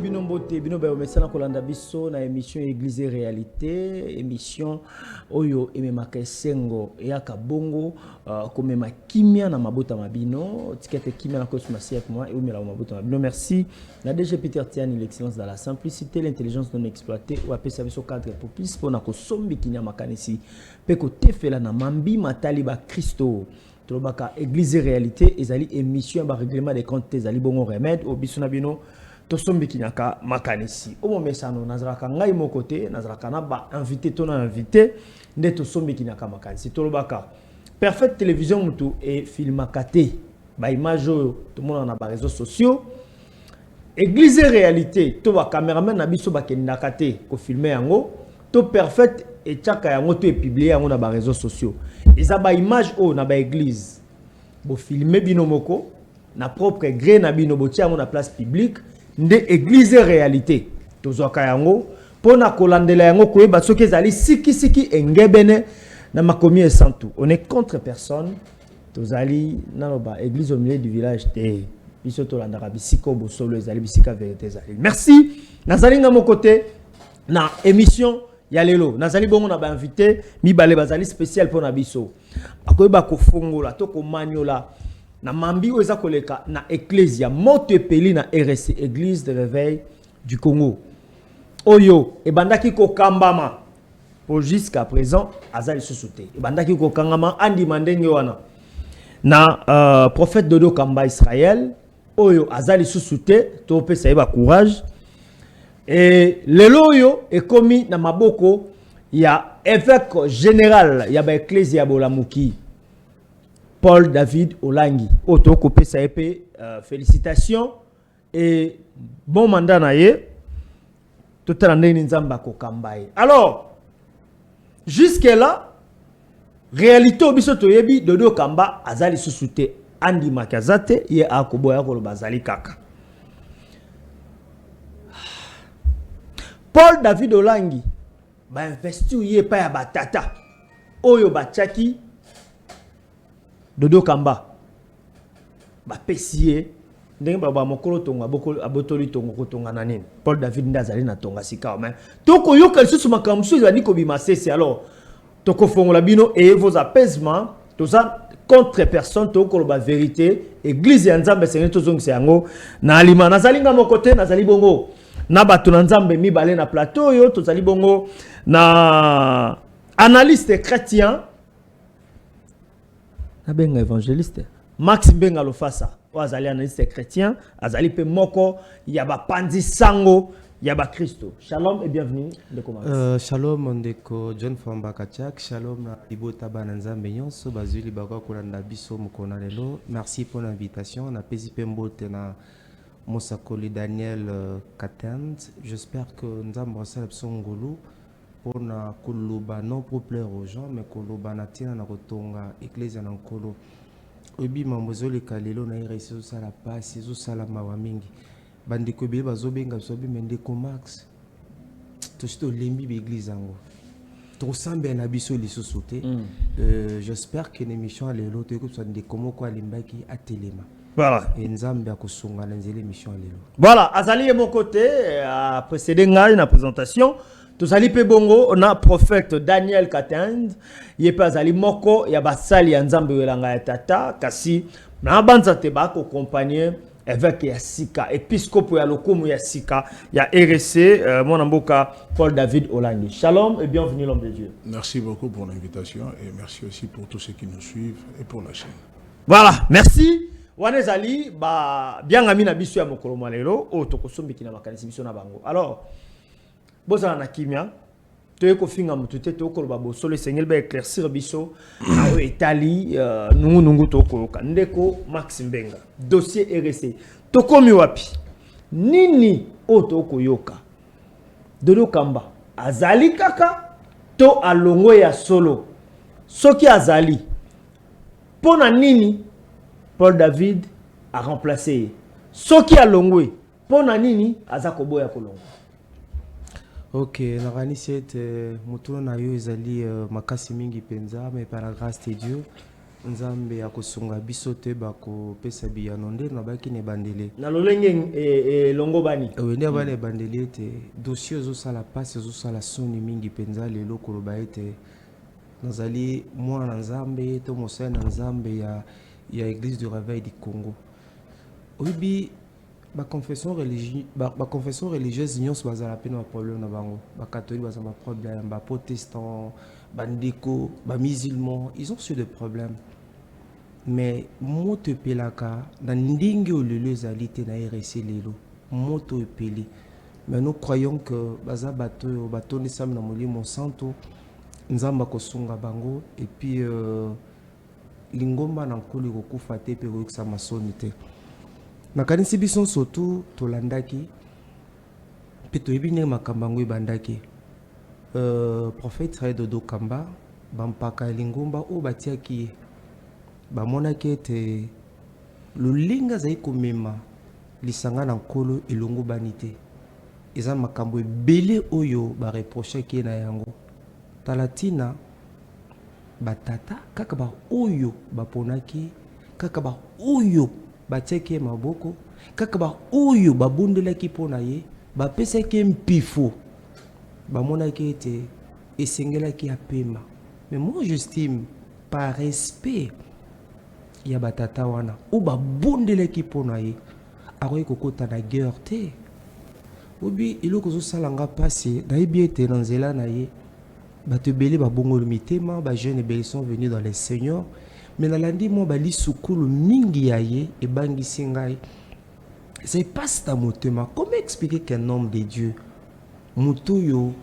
binombote binoba omesana kolanda biso na émission Église et Réalité, émission oyo ememaka esengo eyaka bongo komema kimia na mabota mabino tikete kimia na kosuma siècle moi et omela mabota mabino. Merci na DG Peter Tiani, l'excellence dans la simplicité, l'intelligence non exploitée ou apesa biso cadre pour plus pona ko sombi kinya makanisi pe ko tefela na mambi matali ba Christo. Tolobaka Église et Réalité ezali émission ba règlement des comptes ezali bongo remède au bisuna bino tosombi kinyaka makanisi omo mesano nazaraka ngai mo côté nazaraka na ba invité tona invité nde tosombi kinyaka makanisi tolobaka Perfect Télévision mutu et filmakate ba image to mona na ba réseaux sociaux Église et Réalité to ba cameraman na biso ba kendaka te ko filmer yango to Perfect et tchaka yango to e publier yango na ba réseaux sociaux eza ba image o na ba église bo filmer bino moko na propre gré na bino bo tia yango na place publique nde Église et Réalité tozwaka yango pona kolandela yango koyeba soki ezali siki engebene na makomi esantu. On est contre personne tozali naloba église au milieu du village te biso tolandaka bisiko bosolo ezali bisika vérité ezali. Merci nazali nga mo côté na émission ya lelo nazali bongo na ba invité mibale bazali spécial pona biso akoyeba kofongola to komanyola na mambi oza koleka na ecclesia moto epeli na RSC Église de Réveil du Congo oyo ebandaki ko kambama pour jusqu'à présent azali susute ebandaki ko kangama andi mandenge wana na prophète Dodo Kamba Israël oyo azali susute to pesa eba courage et lelo oyo ekomi na maboko ya évêque général ya ba ecclesia bolamuki Paul David Olangi. Auto copé ça épée. Félicitations et bon mandat naie. Tout à l'année n'zamba kokambaye. Alors jusque là réalité obiso toyebi Dodo Kamba azali susute andi makazate ye akoboya ko bazali kaka. Paul David Olangi ba investi ye pa ya batata oyo bachaki Dodo Kamba ba pesier ndenge ba mokolo tonga bokolo abotoli tongo kotonga na nini Paul David ndazali na tonga sika mais toko yoka lisusu makamsu ezali ko bimasese alors toko fongola bino et vos apaisements tout ça contre personne toko ba vérité église ya Nzambe sengeli tozongisa yango na alima nazali nga mo côté nazali bongo na bato na Nzambe mibale na plateau yo tozali bongo na analyste chrétien Nabenga évangéliste Max Mbenga Lofasa o azali analyste chrétien azali pe moko yaba panzi sango yaba Christo. Shalom et bienvenue de commencer. Shalom ndeko John Famba Kachak, shalom na libota bananzambe nyonso bazuli bako kolanda biso mukona lelo. Merci pour l'invitation na pesi pe mbote na Mosakoli Daniel Katend. J'espère que nzambe osala biso ngolu pour na kuluba non pour plaire aux gens mais kuluba na tina na kotonga église na nkolo obi mamozoli kalelo na iresi so sala passe so sala mawa mingi bandiko be bazobenga sobi mendeko Max to sto lembi be église ngo to sambe na biso lisusu te. J'espère que l'émission lelo te ko so ndeko moko alimbaki atelema. Voilà. Et nzambe akosunga na nzele émission lelo. Voilà, azali e mon côté a précédé ngai na présentation. Tous ali pe bongo on a prophète Daniel Katend yepe azali moko ya basali ya Nzambe welanga ya tata kasi na banza te ba ko accompagner évêque ya sika épiscope ya lokumu ya sika ya RSC mon mboka Paul David Olangi. Shalom et bienvenue l'homme de Dieu. Merci beaucoup pour l'invitation et merci aussi pour tous ceux qui nous suivent et pour la chaîne. Voilà, merci. Wanezali ba bien ami na biso ya mokolo malelo o tokosombi kina makanisi biso na bango. Alors bozala na kimia toye ko finga mutute to ko ba bosolo sengel ba éclaircir biso na etali nungu to ko ndeko Max Mbenga dossier RSC to komi wapi nini o to ko yoka Dodo Kamba azali kaka to alongo ya solo soki azali pona nini Paul David a remplacé soki alongwe pona nini azako boya kolongo. Ok, Narani c'est Moutouna na yo ezali makasi mingi penza mais par la grâce de Dieu nzambe ya kosunga biso te bakopesa biyano nde nabaki na ebandeli na lolenge longo bani wende abana ebandeli ete dossier ezosala pasi ezosala soni mingi mpenza lelo koloba ete nazali mwana nzambe to mosali na nzambe ya église du réveil du Congo oyebi baconfession religieuse nyonso bazala mpe na baproblème na bango bacatholique bazala baproblème baprotestant bandeko bamusulman ils ont sur des problèmes mais moto epelaka na ndenge olelo ezali te na RC lelo moto epeli mais nous croyons que baza bato oyo batondisami na molimo santo nzambe akosunga bango et puis lingomba na nkolo ekokufa te mpe koyokisa masoni te nakanisi biso surtout tolandaki mpe toyebi ndenge makambo yango ebandaki prophète Israël Dodo Kamba bampaka lingomba oyo batiaki ye bamonaki ete lolinga azali komema lisanga na nkolo elongo bani te eza makambo ebele oyo bareprochaki ye na yango tala ntina batata kaka baoyo baponaki kaka baoyo batiaki ye maboko kaka baoyo babondelaki mpo na ye bapesaki ye mpifo bamonaki ete esengelaki apema. Mais moi j'estime par respect ya batata wana o babondelaki mpo na ye akoki kokota na guerre te obi eloko ezosalanga mpasi nayebi ete na nzela na ye bato ebele babongoli mitema bajeune ebele sont venus dans les seigneurs mais nalandi mwa balisukulu mingi ya ye ebangisi ngai c'est pas ta motema. Comment expliquer qu'un homme de Dieu moto yo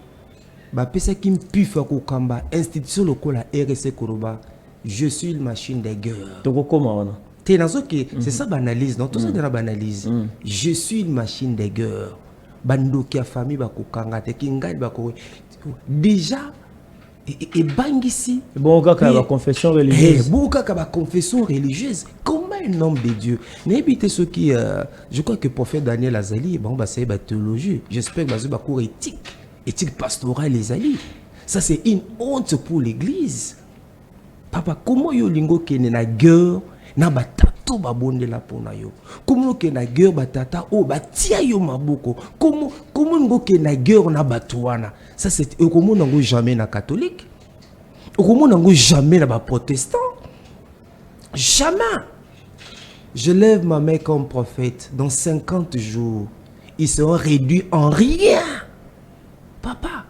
bapesaki mpifa kokamba institution lokola RC Koroba je suis une machine de guerre tokokoma wana te nazoki c'est ça banalise non tout ça de la banalise je suis une machine de guerre bandoki ya famille bakokanga te kingali bako déjà et bangisi bon kaka ba confession religieuse bon kaka ba confession religieuse. Comment un homme de Dieu n'habite ceux qui je crois que prophète Daniel Azali bon bah c'est ba théologie j'espère que ba cours éthique pastorale les alliés ça c'est une honte pour l'église. Papa comment yo lingo kene na guerre na batato babondela pona yo comment ke na guerre batata o batia yo maboko comment ngo ke na guerre na batwana ça c'est comment ngo jamais na catholique comment ngo jamais na ba protestant jamais. Je lève ma main comme prophète dans 50 jours ils seront réduits en rien. Papa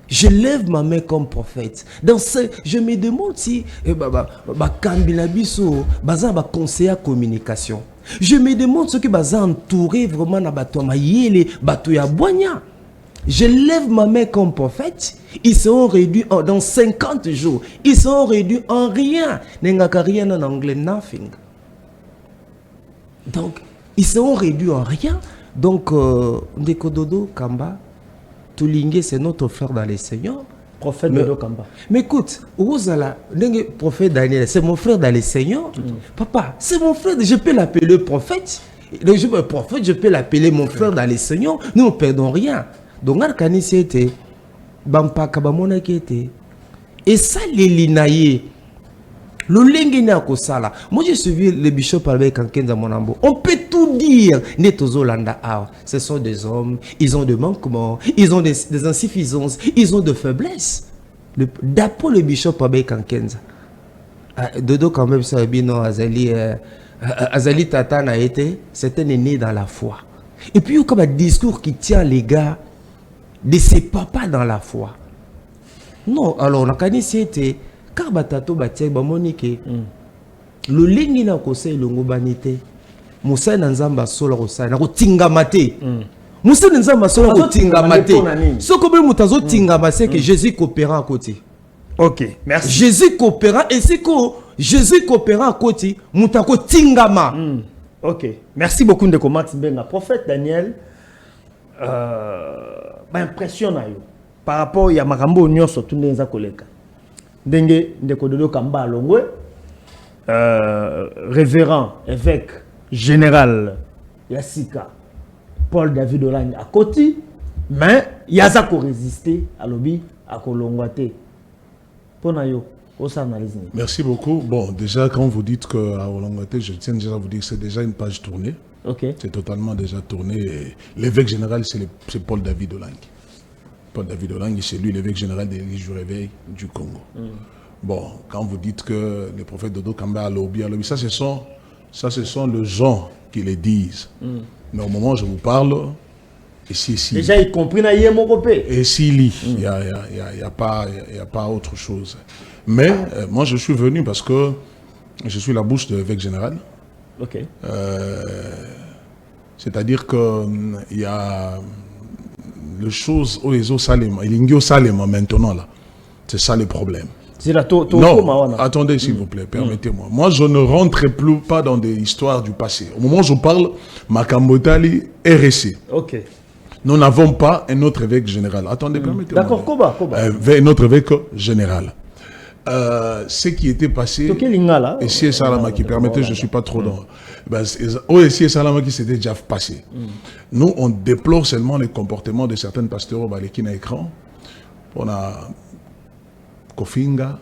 je lève ma main comme prophète. Dans ce, je me demande si Kambila Biso baza ba conseiller communication. Je me demande ce que baza entouré vraiment na bato mayele bato ya bonya. Je lève ma main comme prophète, ils seront réduits dans 50 jours. Ils seront réduits en rien. N'engaka rien en anglais nothing. Donc ils seront réduits en rien. Donc Ndeko Dodo Kamba Toulingue, c'est notre frère dans les Seigneurs. Prophète Dodo Kamba. Mais écoute, Rosala, prophète Daniel, c'est mon frère dans les Seigneurs. Papa, c'est mon frère, je peux l'appeler prophète. Donc, je peux l'appeler mon frère dans les Seigneurs. Nous ne perdons rien. Donc, Arkani, c'était Bampaka Bamona qui était. Et ça, les linaye. Le lingena kosala. Moi j'ai suivi le bishop avec Kankenza Monambo. On peut tout dire. Netozolanda ah, ce sont des hommes, ils ont des manquements, ils ont des insuffisances, ils ont des faiblesses. D'après le bishop avec Kankenza. Dodo quand même ça bino Azali Tata a été, c'était né dans la foi. Et puis il y a comme un discours qui tient les gars de ses papas dans la foi. Non, alors on a connu c'était car batato batia bamonike le lingi na kosai longo banite musa na nzamba solo kosai na kotingama te musa na nzamba solo kotingama te soko be mutazo tingama c'est que Jésus coopérant à côté. OK, merci. Jésus coopérant et c'est que Jésus coopérant à côté mutako tingama. OK, merci beaucoup Ndeko Max Benga. Prophète Daniel impressionne yo par rapport ya makambo nyonso tundenza koleka. Ndenge Ndeko Dodo Kamba Longwe, révérend évêque général Yassika Paul David Olagne à Koti, mais Yazako résisté à l'obi à Kolongwate. Pona yo Merci beaucoup. Bon, déjà, quand vous dites qu'à Olongoté, je tiens déjà à vous dire que c'est déjà une page tournée. C'est totalement déjà tourné. L'évêque général, c'est Paul David Olangi. Paul David Olangi, c'est lui l'évêque général de l'Église du Réveil du Congo. Bon, quand vous dites que le prophète Dodo Kamba a lobby, ça ce sont les gens qui le disent. Mais au moment où je vous parle, ici. Déjà, y compris dans Yémokopé. Et s'il lit, il n'y a pas autre chose. Mais moi, je suis venu parce que je suis la bouche de l'évêque général. C'est-à-dire qu'il y a les choses au Salem, il y a au Salem maintenant là. C'est ça le problème. Non, attendez s'il vous plaît, permettez-moi. Moi, je ne rentre plus pas dans des histoires du passé. Au moment où je parle, Makambotali est RSC. Nous n'avons pas un autre évêque général. Attendez, permettez-moi. D'accord, Koba. Un autre évêque général. Ce qui était passé, et si Salama qui permettait, je ne suis pas trop dans... si Salama qui s'était déjà passé. Nous, on déplore seulement les comportements de certains pasteurs qui à écran. On a Kofinga.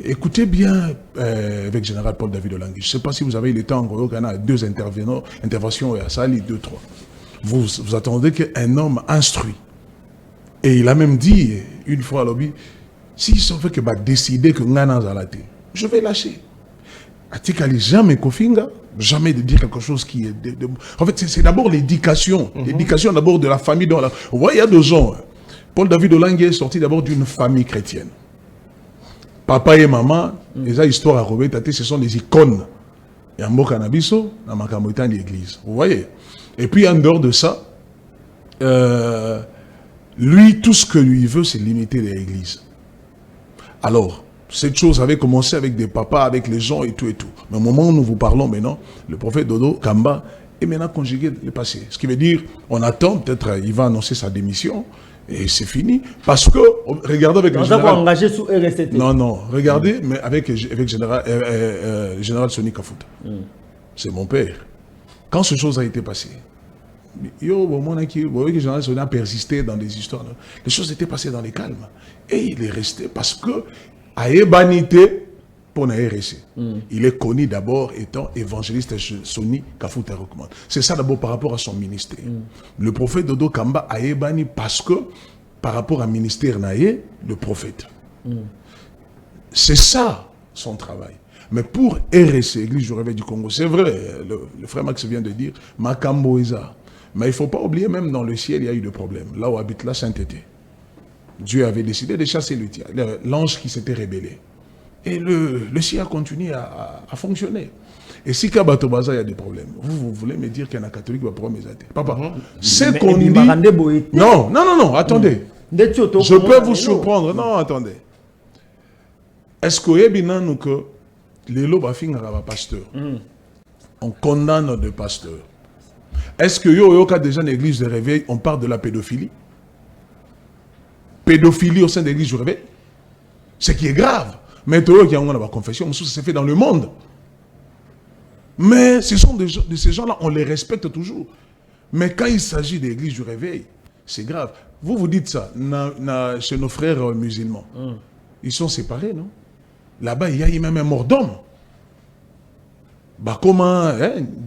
Écoutez bien avec général Paul David Olangi. Je ne sais pas si vous avez eu le temps, il y a 2 interventions à Sali, 2, 3. Vous attendez qu'un homme instruit. Et il a même dit, une fois à l'objet, si ça fait que décider que Ngana Zalate, je vais lâcher. Atikali jamais Kofinga, jamais de dire quelque chose qui est... En fait, c'est d'abord l'éducation. L'éducation d'abord de la famille. Vous voyez, il y a 2 ans, Paul David Olangi est sorti d'abord d'une famille chrétienne. Papa et maman, les histoires à Robert Tate, ce sont des icônes. Il y a un mot cannabiso, dans ma camotan de l'église. Vous voyez? Et puis en dehors de ça, lui, tout ce que lui veut, c'est limiter l'église. Alors, cette chose avait commencé avec des papas, avec les gens et tout et tout. Mais au moment où nous vous parlons maintenant, le prophète Dodo Kamba est maintenant conjugué le passé. Ce qui veut dire, on attend, peut-être il va annoncer sa démission, et c'est fini. Parce que, regardez avec le général... engagé sous RST. Non, regardez, mais avec le général Soni Kafuta. C'est mon père. Quand ce chose a été passée, vous voyez que le général Soni a persisté dans des histoires. Les choses étaient passées dans les calmes. Et il est resté parce que, à Ebanité, pour la RSC, il est connu d'abord étant évangéliste Soni Kafuta recommande. C'est ça d'abord par rapport à son ministère. Le prophète Dodo Kamba a Ebani parce que, par rapport à ministère Naye, le prophète. C'est ça son travail. Mais pour RSC, Église du Réveil du Congo, c'est vrai, le frère Max vient de dire, Makambo Eza. Mais il ne faut pas oublier, même dans le ciel, il y a eu des problèmes. Là où habite la sainteté. Dieu avait décidé de chasser l'ange qui s'était rébellé. Et le ciel a continué à fonctionner. Et si Kabatobaza, il y a des problèmes, vous voulez me dire qu'il y a un catholique qui va prendre mes athées. Papa, c'est qu'on dit... Non, attendez. Je peux vous surprendre. Non, attendez. Est-ce que les lobes à pasteur, on condamne des pasteurs? Est-ce que yoka déjà dans l'église de réveil, on parle de la pédophilie? Pédophilie au sein de l'église du réveil? Ce qui est grave. Mais il y a une confession, ça s'est fait dans le monde. Mais ce sont de ces gens-là, on les respecte toujours. Mais quand il s'agit de l'église du réveil, c'est grave. Vous dites ça chez nos frères musulmans. Ils sont séparés, non? Là-bas, il y a même un mort d'homme. Comment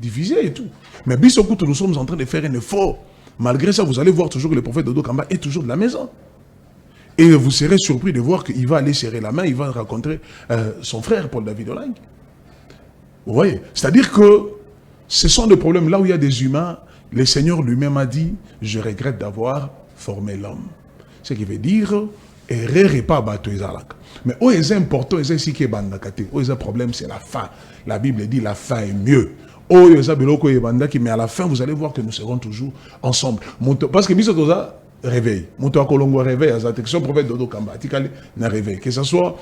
diviser et tout. Mais Bissokout, nous sommes en train de faire un effort. Malgré ça, vous allez voir toujours que le prophète Dodo Kamba est toujours de la maison. Et vous serez surpris de voir qu'il va aller serrer la main, il va rencontrer son frère Paul David Olangi. Vous voyez? C'est-à-dire que ce sont des problèmes là où il y a des humains. Le Seigneur lui-même a dit, je regrette d'avoir formé l'homme. Ce qui veut dire, erreur et pas bateau. Mais où est important, le problème, c'est la fin. La Bible dit la fin est mieux. Mais à la fin, vous allez voir que nous serons toujours ensemble. Parce que réveil. Monto Kolongo réveil, à son prophète Dodo Kamba, réveil. Que ce soit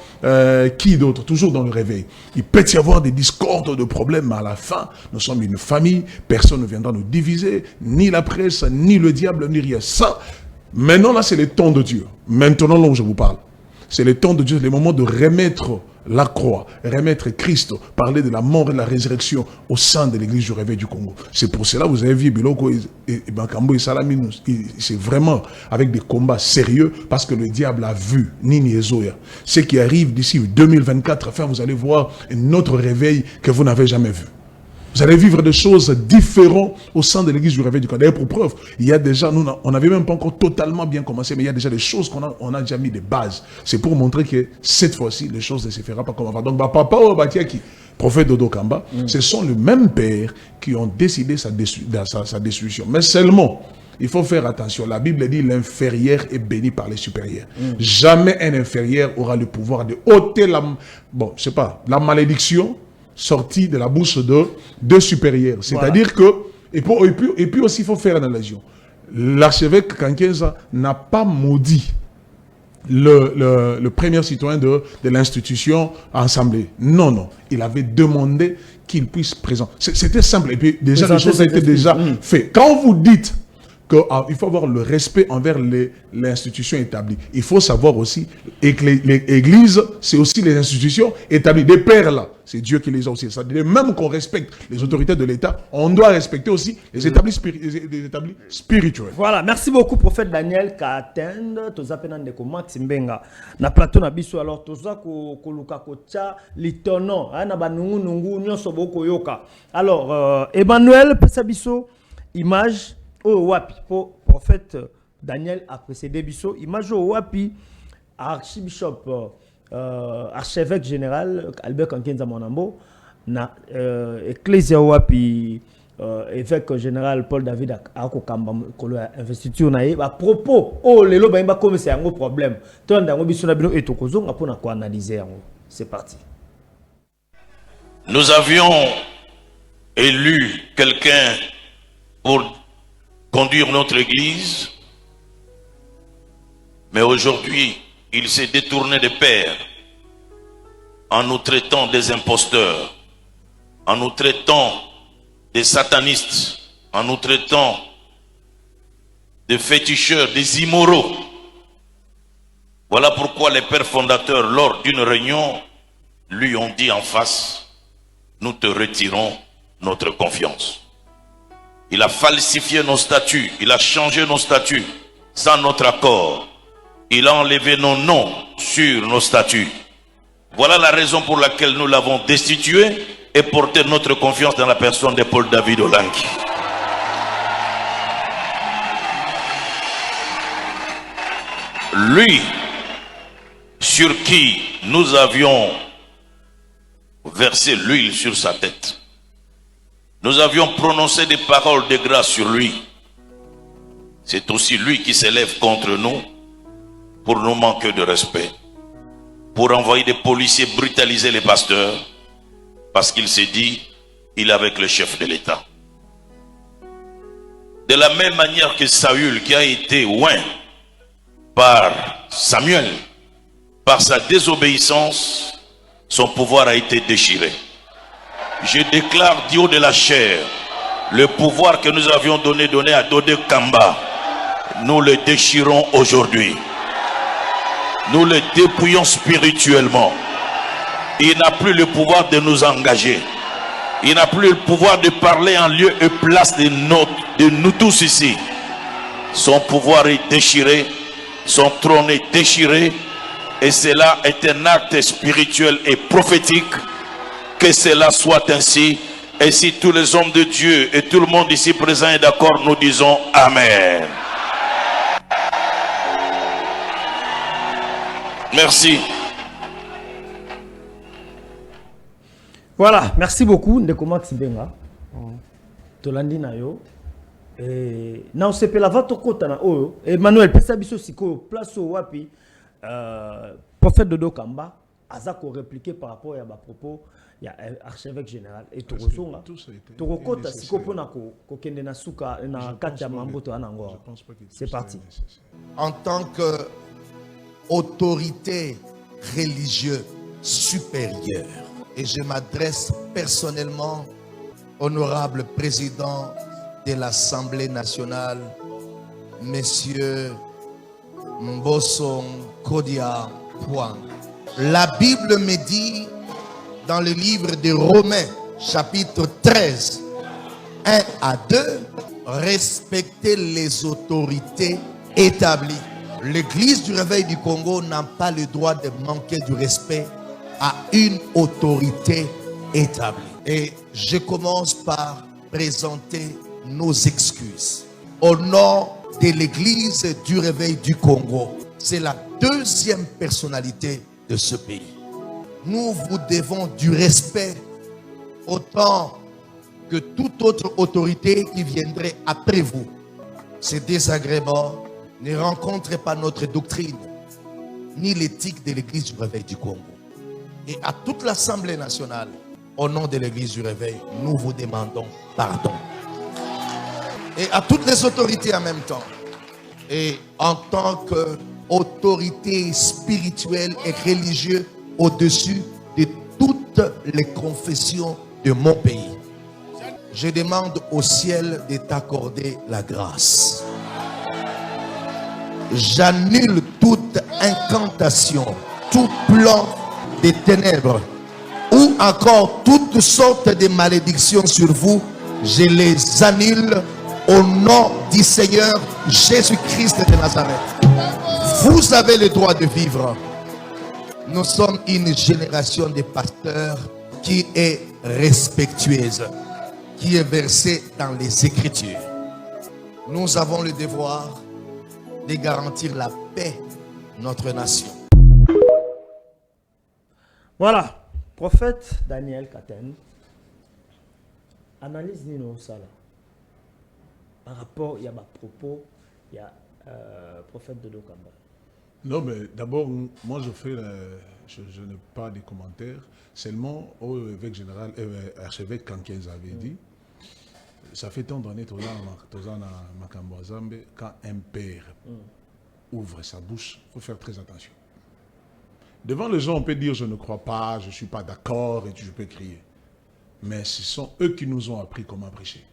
qui d'autre, toujours dans le réveil. Il peut y avoir des discordes, de problèmes, mais à la fin, nous sommes une famille, personne ne viendra nous diviser, ni la presse, ni le diable, ni rien. Ça, maintenant là, c'est le temps de Dieu. Maintenant là où je vous parle, c'est le temps de Dieu, le moment de remettre la croix, remettre Christ, parler de la mort et de la résurrection au sein de l'église du réveil du Congo. C'est pour cela que vous avez vu Biloko et Bakambo et Salamino, c'est vraiment avec des combats sérieux parce que le diable a vu Nini Ezoya. Ce qui arrive d'ici 2024, enfin vous allez voir un autre réveil que vous n'avez jamais vu. Vous allez vivre des choses différentes au sein de l'église du réveil du Congo. D'ailleurs, pour preuve, il y a déjà, on n'avait même pas encore totalement bien commencé, mais il y a déjà des choses on a déjà mis des bases. C'est pour montrer que cette fois-ci, les choses ne se feront pas comme avant. Donc, papa Obatiaki, prophète Dodo Kamba, ce sont les mêmes pères qui ont décidé sa destruction. Mais seulement, il faut faire attention. La Bible dit l'inférieur est béni par les supérieurs. Jamais un inférieur aura le pouvoir de ôter la malédiction sortie de la bouche de deux supérieurs. C'est-à-dire que, et puis aussi, il faut faire une allusion. L'archevêque Kankenza n'a pas maudit le premier citoyen de l'institution assemblée. Non. Il avait demandé qu'il puisse présenter. C'était simple. Et puis, déjà, les choses ont été déjà faites. Quand vous dites qu'il faut avoir le respect envers l'institution établie, il faut savoir aussi que l'Église, c'est aussi les institutions établies. Des pères là, c'est Dieu qui les a aussi. Même qu'on respecte les autorités de l'État, on doit respecter aussi les établis spirituels. Voilà, merci beaucoup, prophète Daniel Katend. Toza penande ko Max Mbenga na plateau na biso. Alors toza ko luka ko tia litono na banungu nungu nyonso boko yoka. Alors Emmanuel pesa biso image au wapi pour prophète Daniel a précédé biso image au wapi archbishop archevêque général Albert Kankenza Monambo na ecclésia wapi évêque général Paul David akokamba kolo investiture na ye ba propos lelo ba imba comme c'est un gros problème to ndango biso na bino etokozonga pona ko analyser yango. C'est parti. Nous avions élu quelqu'un pour conduire notre église, mais aujourd'hui, il s'est détourné des pères en nous traitant des imposteurs, en nous traitant des satanistes, en nous traitant des féticheurs, des immoraux. Voilà pourquoi les pères fondateurs, lors d'une réunion, lui ont dit en face, nous te retirons notre confiance. Il a falsifié nos statuts, il a changé nos statuts sans notre accord. Il a enlevé nos noms sur nos statuts. Voilà la raison pour laquelle nous l'avons destitué et porté notre confiance dans la personne de Paul David Olanki. Lui, sur qui nous avions versé l'huile sur sa tête. Nous avions prononcé des paroles de grâce sur lui. C'est aussi lui qui s'élève contre nous pour nous manquer de respect, pour envoyer des policiers brutaliser les pasteurs, parce qu'il s'est dit, il est avec le chef de l'État. De la même manière que Saül, qui a été oint par Samuel, par sa désobéissance, son pouvoir a été déchiré. Je déclare du haut de la chair, le pouvoir que nous avions donné à Dodé Kamba, nous le déchirons aujourd'hui. Nous le dépouillons spirituellement. Il n'a plus le pouvoir de nous engager. Il n'a plus le pouvoir de parler en lieu et place de nous tous ici. Son pouvoir est déchiré, son trône est déchiré, et cela est un acte spirituel et prophétique. Que cela soit ainsi. Et si tous les hommes de Dieu et tout le monde ici présent est d'accord, nous disons Amen. Merci. Voilà, merci beaucoup Ndeko Max Mbenga. Tolandi na yo. Na osepela vato kota na oyo. Emmanuel pesa biso siko place au wapi prophète Dodo Kamba azako répliquer par rapport à ba propos il y a archevêque général et Tokozonga. Tokokota siko pona ko kende na suka na kati ya mamboto anango. C'est parti. En tant que autorité religieuse supérieure, et je m'adresse personnellement, honorable président de l'Assemblée nationale, Monsieur Mbosso Kodia Pouang, La Bible me dit dans le livre de Romains, chapitre 13, 1 à 2, respectez les autorités établies. L'Église du Réveil du Congo n'a pas le droit de manquer du respect à une autorité établie. Et je commence par présenter nos excuses. Au nom de l'Église du Réveil du Congo, c'est la deuxième personnalité de ce pays. Nous vous devons du respect autant que toute autre autorité qui viendrait après vous. Ces désagréments ne rencontrent pas notre doctrine, ni l'éthique de l'Église du Réveil du Congo. Et à toute l'Assemblée nationale, au nom de l'Église du Réveil, nous vous demandons pardon. Et à toutes les autorités en même temps. Et en tant qu'autorité spirituelle et religieuse au-dessus de toutes les confessions de mon pays, je demande au ciel de t'accorder la grâce. J'annule toute incantation, tout plan des ténèbres ou encore toutes sortes de malédictions sur vous. Je les annule au nom du Seigneur Jésus-Christ de Nazareth. Vous avez le droit de vivre. Nous sommes une génération de pasteurs qui est respectueuse, qui est versée dans les Écritures. Nous avons le devoir de garantir la paix de notre nation. Voilà, prophète Daniel Katen, analyse Nino Sala par rapport, il y a ma propos, il y a prophète Dodo Kamba. Non, mais d'abord, moi je n'ai pas de commentaires, seulement au évêque général, archevêque Kankens avait dit, ça fait tant d'années quand un père ouvre sa bouche, il faut faire très attention. Devant les gens, on peut dire je ne crois pas, je ne suis pas d'accord et je peux crier. Mais ce sont eux qui nous ont appris comment prêcher.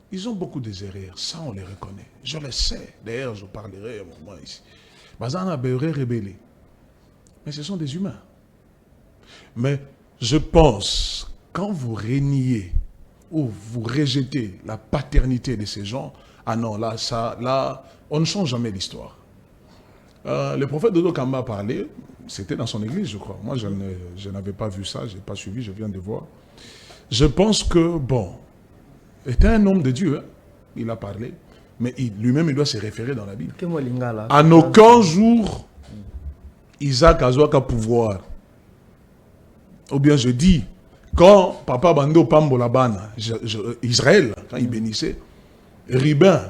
Ils ont beaucoup de erreurs, ça on les reconnaît. Je le sais, d'ailleurs je parlerai à un moment ici. Bazana Beuré rébellé. Mais ce sont des humains. Mais je pense, quand vous reniez ou vous rejetez la paternité de ces gens, ah non, là, on ne change jamais l'histoire. Le prophète Dodo Kamba a parlé, c'était dans son église, je crois. Moi, je n'avais pas vu ça, je n'ai pas suivi, je viens de voir. Je pense que, bon, était un homme de Dieu, hein. Il a parlé, mais lui-même, il doit se référer dans la Bible. En aucun jour, Isaac a joué qu'à pouvoir. Ou bien je dis, quand Papa Bando Pambolabana, Israël, quand il bénissait, Ribin,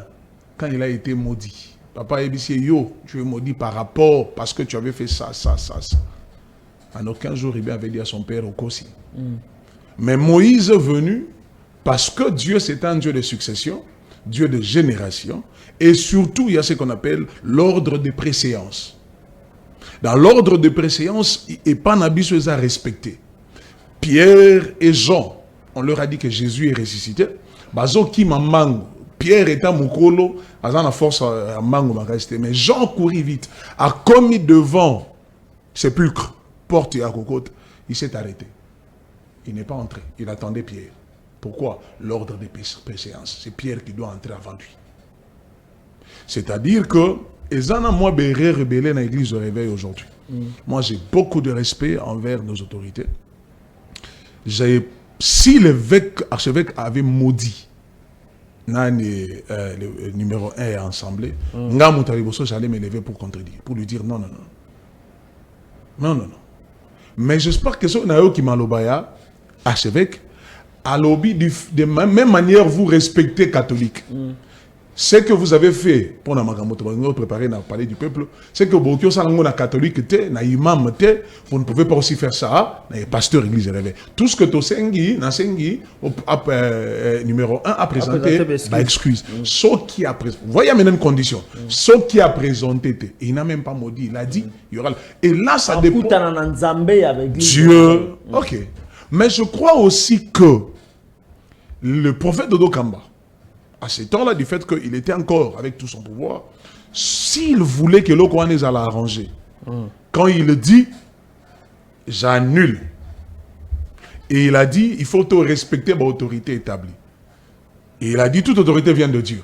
quand il a été maudit, Papa Ebissé, yo, tu es maudit par rapport, parce que tu avais fait ça, ça, ça, ça. En aucun jour, Ribin avait dit à son père Okosi. Mais Moïse est venu, parce que Dieu, c'est un Dieu de succession, Dieu de génération, et surtout, il y a ce qu'on appelle l'ordre de préséance. Dans l'ordre de préséance, et pas Nabiso à respecter. Pierre et Jean, on leur a dit que Jésus est ressuscité. Bazo qui m'amang, Pierre est à Moukolo, à la force à mango m'a resté. Mais Jean courit vite, a commis devant sépulcre, porte et à cocotte, il s'est arrêté. Il n'est pas entré, il attendait Pierre. Pourquoi? L'ordre de préséance. C'est Pierre qui doit entrer avant lui. C'est-à-dire que, Ezana moi Béré rebellé dans l'église de réveil aujourd'hui. Moi j'ai beaucoup de respect envers nos autorités. Si l'archevêque avait maudit le numéro 1 est ensemble, j'allais me lever pour contredire, pour lui dire non, non, non. Non, non, non. Mais j'espère que ce qui m'a l'obaya, archevêque, à lobby de même manière vous respectez catholique. Ce que vous avez fait pour nous préparer dans le palais du peuple, c'est que beaucoup de catholiques, na imam, vous ne pouvez pas aussi faire ça, na pasteur église réveil. Tout ce que tu sengi, numéro 1 a présenté, bah excuse. Ce qui a présenté, vous voyez maintenant une condition. Ce qui a présenté, il n'a même pas maudit, il a dit, il y aura. Et là, ça dépend. Dieu, ok. Mais je crois aussi que le prophète Dodo Kamba, à ce temps-là, du fait qu'il était encore avec tout son pouvoir, s'il voulait que l'Okouanez allait arranger, Quand il dit, j'annule. Et il a dit, il faut respecter l'autorité établie. Et il a dit, toute autorité vient de Dieu.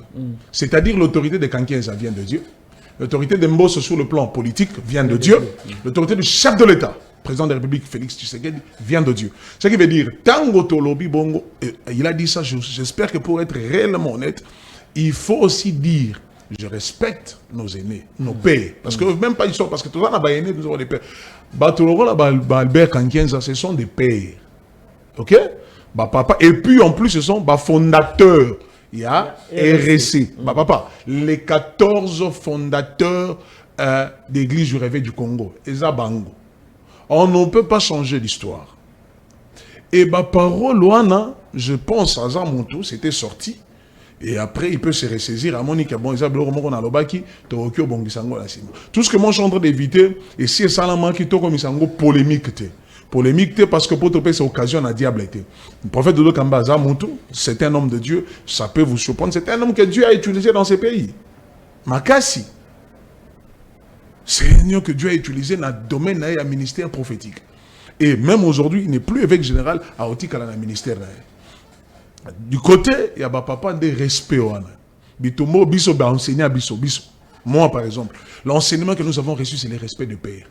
C'est-à-dire l'autorité de Kankienza vient de Dieu. L'autorité de Mbosso sur le plan politique vient de Dieu. L'autorité du chef de l'État, président de la République, Félix Tshisekedi, vient de Dieu. Ce qui veut dire, Tango Tolobi Bongo, il a dit ça, j'espère que pour être réellement honnête, il faut aussi dire, je respecte nos aînés, nos pères. Parce que même pas ils sont, parce que tout le monde a des aînés, nous avons des pères. Albert Kankienza, ce sont des pères. Ok? Papa. Et puis en plus, ce sont fondateurs. Il y a RSC. Papa. Les 14 fondateurs d'Église du Réveil du Congo. Ezabango. On ne peut pas changer l'histoire. Et parole, je pense, à Zamonto, c'était sorti. Et après, il peut se ressaisir. À Monique, bon, tout ce que moi je suis en train d'éviter, et si c'est ça, qui est polémique. Polémique parce que pour te c'est occasion à diable. Le prophète Dodo Kamba Zamonto, c'est un homme de Dieu, ça peut vous surprendre. C'est un homme que Dieu a utilisé dans ces pays. Makassi. C'est un homme que Dieu a utilisé dans le domaine du ministère prophétique. Et même aujourd'hui, il n'est plus évêque général à Otika dans le ministère. Du côté, il y a papa des respects. Bitomo, biso, enseigner biso. Moi, par exemple, l'enseignement que nous avons reçu, c'est le respect du Père.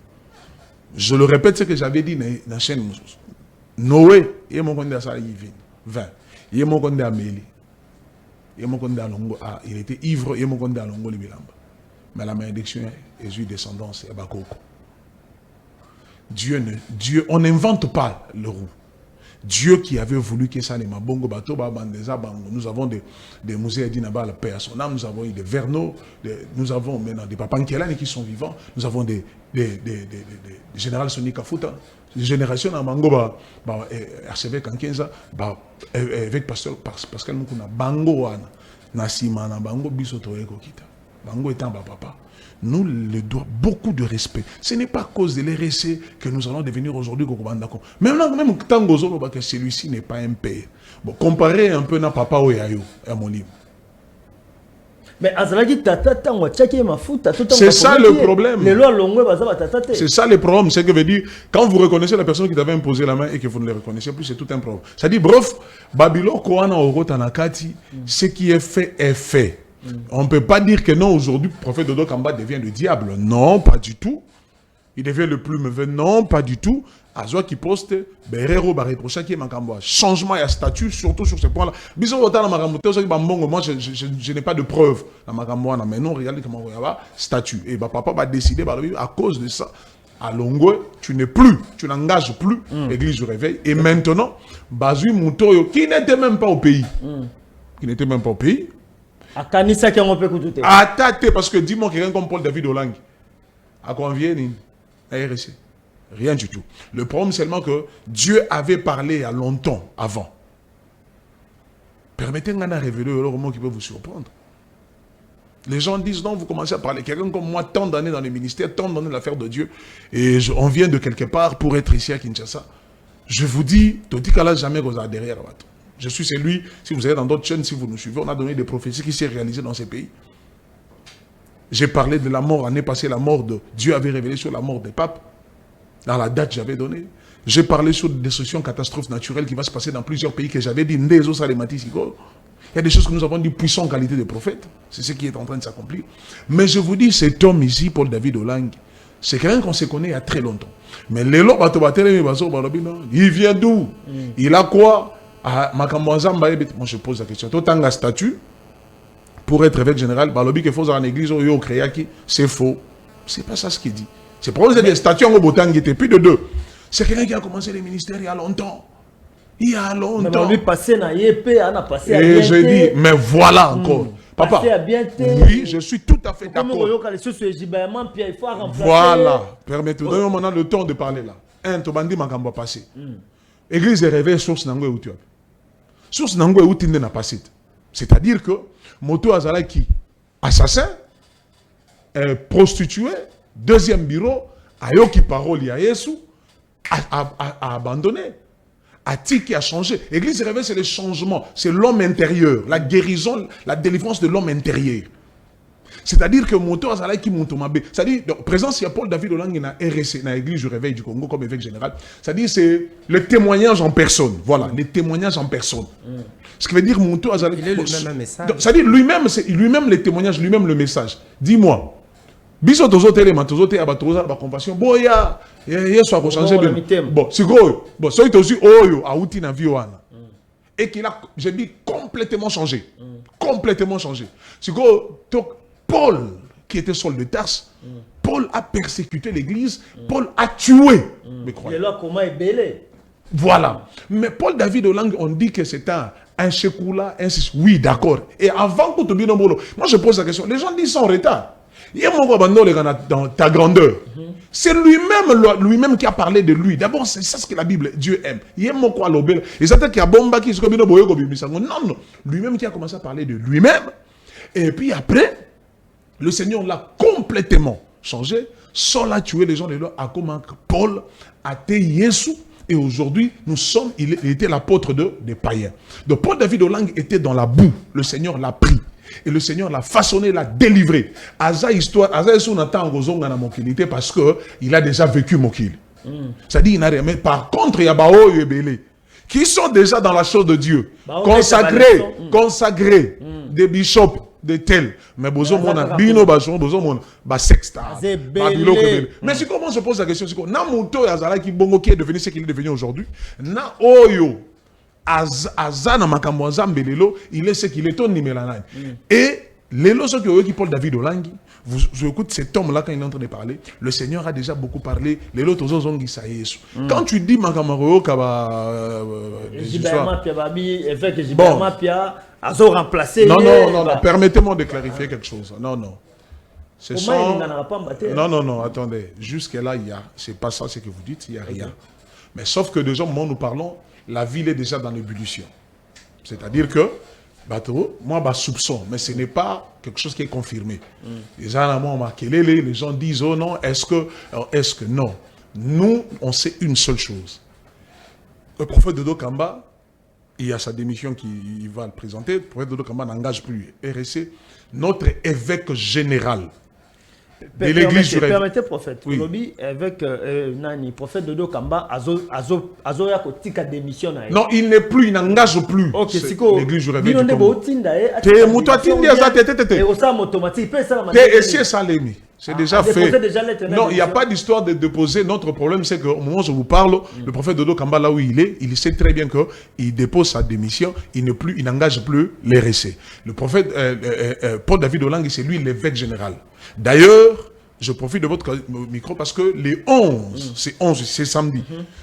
Je le répète, ce que j'avais dit dans la chaîne. Noé, il est mon condé à ça, 20. Il est mon condé à Méli. Il est mon condé à Longo. Il était ivre, il est mon condé à Longo, Libilamba. Mais la malédiction est une descendance à Bakoko. Dieu, on n'invente pas le roux. Dieu qui avait voulu que ça ne mabongo bato bandeza bango. Nous avons des musées d'Inaba la paix à son âme. Nous avons eu des Verneaux. Nous avons maintenant des Papankelani qui sont vivants. Nous avons des généraux Soni Kafuta. Des générations à Mango archevêque Kankienza avec pasteur Pascal Mukuna Bango wana Nasima na Bango biso toyeko kita. Bango étant papa. Nous lui devons beaucoup de respect. Ce n'est pas à cause de l'RSC que nous allons devenir aujourd'hui Kokobandako. Même Tangozo, que celui-ci n'est pas un père. Bon, comparez un peu na papa Oyayo à mon livre. Mais c'est ça le problème. C'est ça le problème. C'est que veut dire, quand vous reconnaissez la personne qui t'avait imposé la main et que vous ne le reconnaissez plus, c'est tout un problème. Ça dit, bref, Babylone, Koana, Orotanakati, ce qui est fait est fait. On ne peut pas dire que non, aujourd'hui, le prophète Dodo Kamba devient le diable. Non, pas du tout. Il devient le plus mauvais. Non, pas du tout. Azoa qui poste, Berero va reprocher qui est Makamboa. Changement et statut, surtout sur ce point-là. Moi, je n'ai pas de preuve dans Makamboa. Mais non, regardez comment il y a statut. Et papa va décider à cause de ça. À Longo, tu n'engages plus l'église du réveil. Et maintenant, Bazui Moutoyo, qui n'était même pas au pays. À Kanissa qui on peut écouter. Attaqué parce que dis-moi quelqu'un comme Paul David Olang a convié à RSC. Rien du tout. Le problème seulement que Dieu avait parlé il y a longtemps avant. Permettez-moi de révéler le mot qui peut vous surprendre. Les gens disent non, vous commencez à parler. Quelqu'un comme moi, tant d'années dans le ministère, tant d'années dans l'affaire de Dieu, et on vient de quelque part pour être ici à Kinshasa. Je vous dis, Toti Kala jamais vous a derrière. Je suis celui, si vous allez dans d'autres chaînes, si vous nous suivez, on a donné des prophéties qui s'est réalisées dans ces pays. J'ai parlé de la mort, l'année passée, la mort de Dieu avait révélé sur la mort des papes. Dans la date que j'avais donnée. J'ai parlé sur des destructions, catastrophes naturelles qui vont se passer dans plusieurs pays que j'avais dit. Il y a des choses que nous avons dit puissant en qualité de prophète. C'est ce qui est en train de s'accomplir. Mais je vous dis, cet homme ici, Paul David Olang, c'est quelqu'un qu'on se connaît il y a très longtemps. Mais les lots, il vient d'où? Il a quoi? Moi, je pose la question. Autant de statut pour être évêque général, balobi que faut en église au créaki, c'est faux. C'est pas ça ce qu'il dit. C'est pour des statuts en Botang était plus de 2. C'est quelqu'un qui a commencé les ministères il y a longtemps. Il y a longtemps. Mais passé na yépé, on a passé à et je dis, mais voilà encore. Papa, oui, je suis tout à fait d'accord. Voilà. Permettez-moi, donnez-moi maintenant le temps de parler là. Un, Tobandi Makamba passé. Église est réveillée, source Nango et Outuab. Source Nango et Outinde n'a passé. C'est-à-dire que Moto Azalaki, assassin, prostitué, deuxième bureau, Ayoki parole à Yesu, a abandonné. Qui a changé. L'église réveillée, c'est le changement. C'est l'homme intérieur. La guérison, la délivrance de l'homme intérieur. C'est-à-dire que mon tour qui monte ma bé. C'est-à-dire, donc, présence, il y a Paul David Olang dans RSC, dans l'Église du Réveil du Congo, comme évêque général. C'est-à-dire, c'est le témoignage en personne. Voilà, les témoignages en personne. Ce qui veut dire mon tour. Il est le même message. C'est-à-dire, lui-même, c'est lui-même les témoignages, lui-même le message. Dis-moi. Biso tozo telema tozo te abatoza ba compassion boya yeso a changer de bon c'est gros bon so il aussi oyo a outi na vie wana et qu'il a j'ai dit complètement changé complètement changé c'est gros Paul qui était Saul de Tarse Paul a persécuté l'église Paul a tué mes croyants. Et là comment est belé Voilà, mais Paul David Olang on dit que c'est un Shekoula oui d'accord et avant que tu viennes moi je pose la question les gens disent sont en retard. Il y a mon dans ta grandeur. C'est lui-même qui a parlé de lui. D'abord, c'est ça ce que la Bible, Dieu aime. Il y a mon quoi l'obél. Et c'est qui a bomba qui se comme non, lui-même qui a commencé à parler de lui-même. Et puis après, le Seigneur l'a complètement changé. Sans la tuer les gens de l'eau, à comment Paul a été Jésus. Et aujourd'hui, il était l'apôtre des païens. Donc Paul David Olang était dans la boue. Le Seigneur l'a pris. Et le Seigneur l'a façonné, l'a délivré. Aza histoire, Aza on attend Gozonga na mokilité parce que il a déjà vécu mokil. C'est-à-dire il n'a rien. Mais par contre, il y a Bao et Belé qui sont déjà dans la chose de Dieu, consacrés, des bishops, des tels. Mais bozo mona bino bajon bozo mona ba sexta. Mais c'est comment se pose la question, c'est quoi? Na moto Azala qui bongo qui est devenu ce qu'il est devenu aujourd'hui. Na oyo Azana makambo Nzambe lelo, il est ce qu'il est ton numéro. Et lelo ce qui Paul David Olangi, je écoute cet homme-là quand il est en train de parler, le Seigneur a déjà beaucoup parlé, lelo tozo zongi sa Yesu. Quand tu dis makambo kaba Non, permettez-moi de clarifier quelque chose. Non. Non, attendez. Jusque-là, c'est pas ça ce que vous dites, il n'y a rien. Mais sauf que déjà, au moment où nous parlons, la ville est déjà dans l'ébullition. C'est-à-dire que, moi, soupçon, mais ce n'est pas quelque chose qui est confirmé. Les gens disent, oh non, est-ce que non. Nous, on sait une seule chose. Le prophète Dodo Kamba, il y a sa démission qui va le présenter. Le prophète Dodo Kamba n'engage plus RSC. Notre évêque général de l'église du Réveil. Permettez, prophète. Oui. Lobby avec Nani, prophète Dodo Kamba, Azoya Kotika démission. Non, il n'est plus, il n'engage plus. Ok, c'est l'église du Réveil. Il c'est déjà fait. Non, il n'y a pas d'histoire de déposer. Notre problème, c'est qu'au moment où je vous parle, le prophète Dodo Kamba, là où il sait très bien qu'il dépose sa démission, il n'engage plus les RSC. Le prophète Paul David Olang, c'est lui l'évêque général. D'ailleurs, je profite de votre micro parce que les 11, c'est samedi,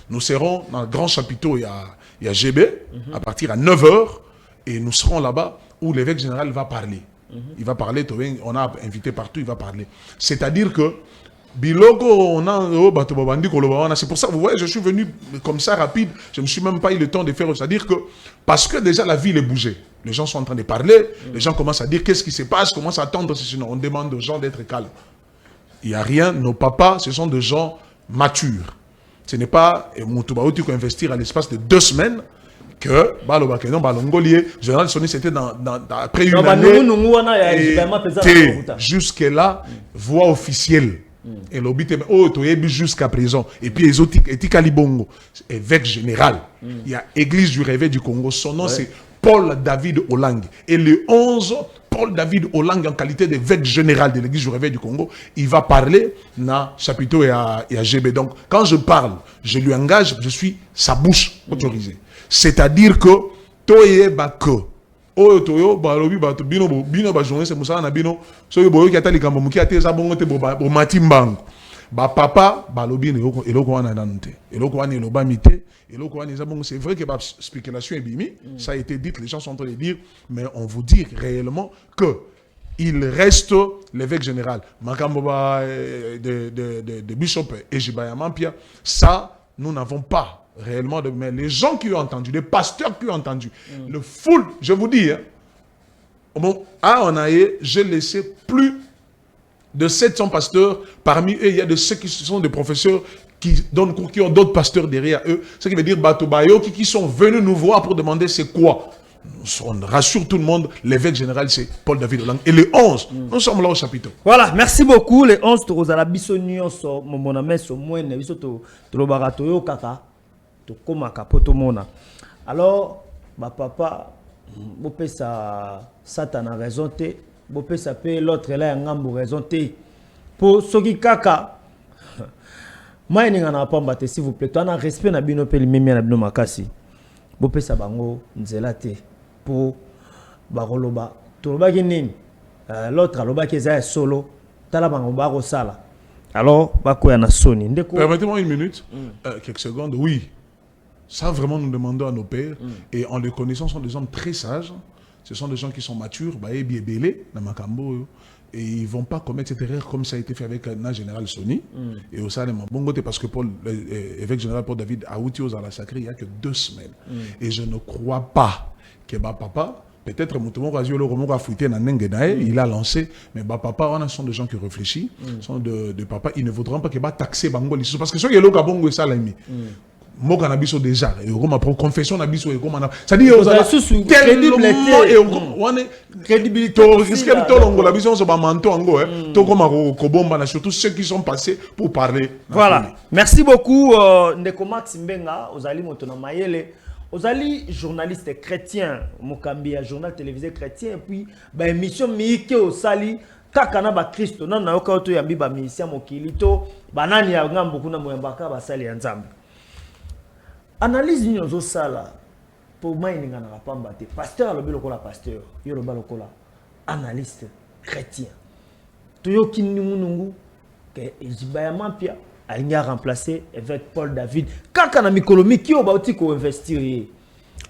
nous serons dans le grand chapiteau, il y a GB, à partir à 9h, et nous serons là-bas où l'évêque général va parler. Il va parler, on a invité partout, il va parler. C'est-à-dire que Biloko, c'est pour ça, vous voyez, je suis venu comme ça rapide, je ne me suis même pas eu le temps de faire. C'est-à-dire que, parce que déjà la ville est bougée, les gens sont en train de parler, les gens commencent à dire qu'est-ce qui se passe, commencent à attendre, sinon on demande aux gens d'être calmes. Il n'y a rien, nos papas, ce sont des gens matures. Ce n'est pas Moutoubaouti qui investir à l'espace de 2 semaines. Que général Soni c'était après une année jusque là voix officielle et l'obité jusqu'à présent et puis les autres Kalibongo évêque général il y a église du Réveil du Congo, son nom c'est Paul David Olang et le 11 Paul David Olang en qualité d'évêque général de l'église du Réveil du Congo, il va parler dans chapiteau et à GB. Donc quand je parle, je lui engage, je suis sa bouche autorisée. C'est-à-dire que toye bako oyo toyo balobi bato bino ba journée c'est musala na bino so yo boyo ki atali kambo muki ateza bongo te bo matimbango ba papa balobi eloko wana nanute eloko wana eloba mité eloko wana ezabongo. C'est vrai que ba spéculation est bimi, ça a été dit, les gens sont en train de dire, mais on vous dit réellement que il reste l'évêque général makambo ba de bishop et Jibayamampia, ça nous n'avons pas réellement, mais les gens qui ont entendu, les pasteurs qui ont entendu, le full, je vous dis, à Onaye, j'ai laissé plus de 700 pasteurs. Parmi eux, il y a de ceux qui sont des professeurs qui ont d'autres pasteurs derrière eux. Ce qui veut dire Batobayo qui sont venus nous voir pour demander c'est quoi. On rassure tout le monde, l'évêque général c'est Paul David Olang. Et le 11, nous sommes là au chapiteau. Voilà, merci beaucoup. Les 11, tu as la bisonioso, mon ami, so moine, biso to lo barato yo kaka, to koma kapoto mona. Alors, bah papa, bopé sa Satan a raison te, bopé sa paye l'autre là ngambo raison te. Pour soki kaka, moi n'inga na pas mbate s'il vous plaît. Tu as un respect na bino pe limemi na bino makasi. Bopé sa bango nzela te. Pour baroloba toloba nini l'autre aloba keza solo tala bango baro sala alors bakoya na soni ndeko. Permettez-moi une minute, quelques secondes. Oui, ça vraiment nous demandons à nos pères et en les connaissant, sont des hommes très sages. Ce sont des gens qui sont matures, et ils ne vont pas commettre cette erreur comme ça a été fait avec un général Sony. Et au Salem, bon côté parce que l'évêque général Paul David a outil aux la sacrée il n'y a que 2 semaines. Et je ne crois pas que papa, peut-être il a lancé, mais papa, sont des gens qui réfléchissent, sont de papa, ils ne voudront pas qu'il va taxer Bango parce que ceux qui sont là, Bongo et Salami. Moi, quand on a déjà, et on a confession, on a dit, ça dit, on a crédibilité. Surtout ceux qui sont passés pour parler. Voilà. Merci beaucoup, Ndeko Max Mbenga, Ozali Motona Mayele. Ozali journaliste chrétien, Mokambi, un journal télévisé chrétien, et puis, émission Miike Osali. Kakana ba Christo, non, na yoka oto yambi ba misia mokilito, banani ya ngambo kuna moyambaka basali ya nzambe. Analyse ni ozo sala pour moi ninga na pamba te pasteur le lokola pasteur yo lo lokola analyste chrétien to yo kinni munungu ke ejibaya mampia alinga remplacer évêque Paul David kaka na mikolo miki o bauti ko investir ye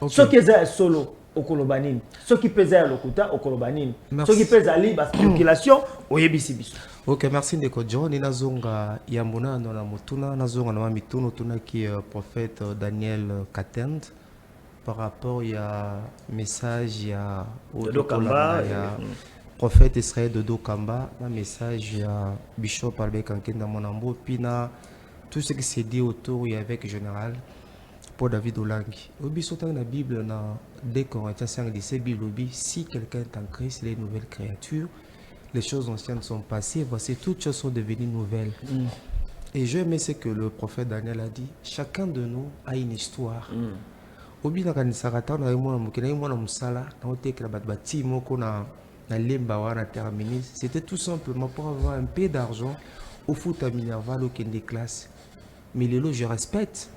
so keza solo okolobanini so ki peza lokuta okolobanini so ki peza li ba spéculation oyebisi biso. Ok, merci Ndeko John. Ni nazonga yambona na mutuna nazonga na mituno tuna ki prophète Daniel Katend par rapport ya message ya Dodo Kamba ya prophète Israël Dodo Kamba, na message ya Bishop Albert Kankenda Monambo pina tout ce qui s'est dit autour et avec général pour David Olangi. Obi sotan na Bible na 2 Corinthiens 5:17 Bible obi si quelqu'un est en Christ, il est une nouvelle créature. Les choses anciennes sont passées, voici toutes choses sont devenues nouvelles. Et je aimais ce que le prophète Daniel a dit. Chacun de nous a une histoire. Obi na kanisarata na imona mukina imona musala na otekela batbati moko na lemba wana terminus. C'était tout simplement pour avoir un peu d'argent au foot à Minerval au kende classe. Mais lelo je respecte.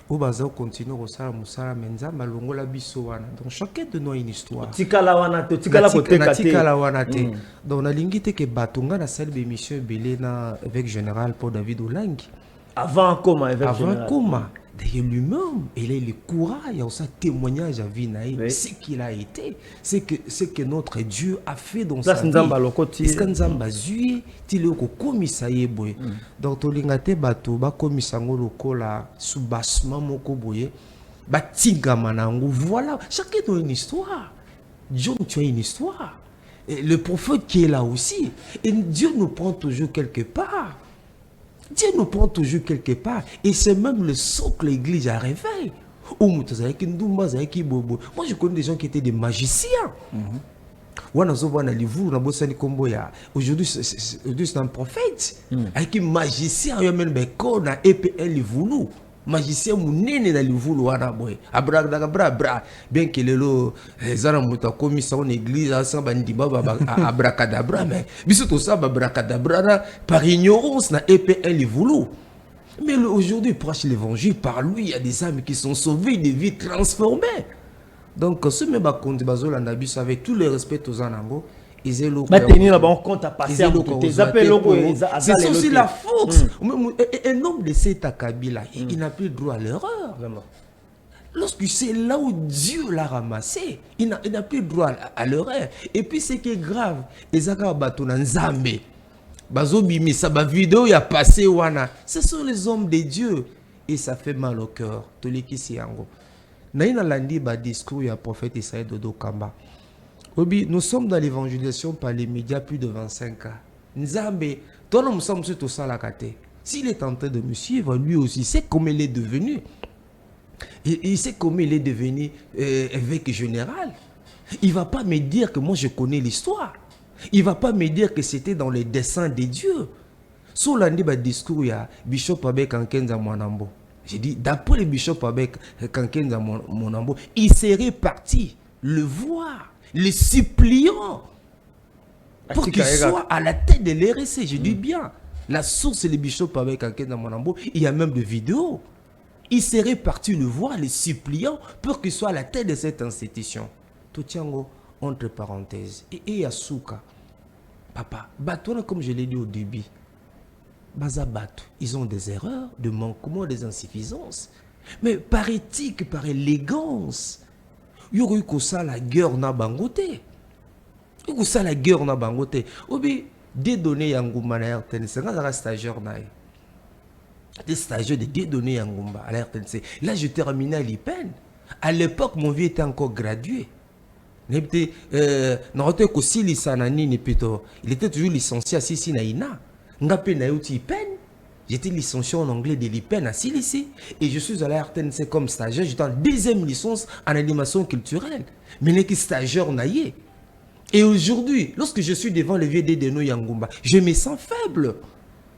Au bazar continue au sala musala menza malongola biso wana. Donc chacun de nous a une histoire. Tikala wana to tikala koteka te. Tikala wana te. Donc na lingite ke batunga na salle émission belena avec général Paul David Olangi. Avant comment avec avant comment d'ailleurs lui-même il a le courage, il y a aussi témoignage à vie naïe, ce qu'il a été, c'est que notre Dieu a fait dans sa vie. Est-ce que nzamba zui tiloko komisa yeboye. Donc tolingate bato ba komisa ngolo kola subasma moko boye ba tingama nango. Voilà, chacun a une histoire. Dieu, tu as une histoire. Et le prophète qui est là aussi, et Dieu nous prend toujours quelque part. Dieu nous prend toujours quelque part. Et c'est même le socle l'église a réveillé. Moi, je connais des gens qui étaient des magiciens. Aujourd'hui, c'est un prophète. Avec un magicien, il y a même un code, un EPL, voulu. Magicien munene na livulu wana boy abracadabra bien que lelo zana muta komisa en église asamba ndiba abracadabra mais biso to ça abracadabra par ignorance na EPL livulu. Mais aujourd'hui prêche l'évangile, par lui il y a des âmes qui sont sauvées, des vies transformées. Donc ce même bakonde bazolanda biso avec tout le respect aux anango. C'est aussi la faute. Un homme de cet Kabila, il n'a plus le droit à l'erreur. Lorsque c'est là où Dieu l'a ramassé, il n'a plus le droit à l'erreur. Et puis ce qui est grave, les Nzambe, Bazobimi, ça va vidéo, il a passé wana. Ce sont les hommes de Dieu. Et ça fait mal au cœur. Naïna Landi, discours, il y a prophète Israël Dodo Kamba. Obi, nous sommes dans l'évangélisation par les médias plus de 25 ans. Nzambe, toi nous sommes sur tout ça la kate. S'il est en train de me suivre, lui aussi, c'est comme il est devenu. Il sait comment il est devenu évêque général. Il ne va pas me dire que moi je connais l'histoire. Il ne va pas me dire que c'était dans les desseins de Dieu. Sur l'année du discours, il y a Bishop avec Kankenza Mwanambo. J'ai dit, d'après le Bishop avec Kankenza Mwanambo, il serait parti le voir, le suppliant, pour qu'il soit à la tête de l'RSC. Je dis bien, la source c'est le Bishop avec Kankenza Mwanambo. Il y a même des vidéos. Il serait parti le voir, le suppliant, pour qu'il soit à la tête de cette institution. Tout tiango, entre parenthèses. Et Yasuka, papa, Batona, comme je l'ai dit au début, Bazabatou, ils ont des erreurs, des manquements, des insuffisances. Mais par éthique, par élégance, il y aurait eu que ça la guerre na bangote. Il y aurait eu ça la guerre na bangote. Obi, des données yangouma na RTNC, c'est un stagiaire na. Des stagiaires de des données yangouma à la RTNC. Là, je terminais à l'IPEN. À l'époque, mon vieux était encore gradué. Il était toujours licencié à Sisi Naïna. J'étais licencié en anglais de l'IPEN à Silici. Et je suis à la RTNC comme stagiaire. J'étais en deuxième licence en animation culturelle. Mais je suis stagiaire naïe. Et aujourd'hui, lorsque je suis devant le vieux Dédéno Yangoumba, je me sens faible.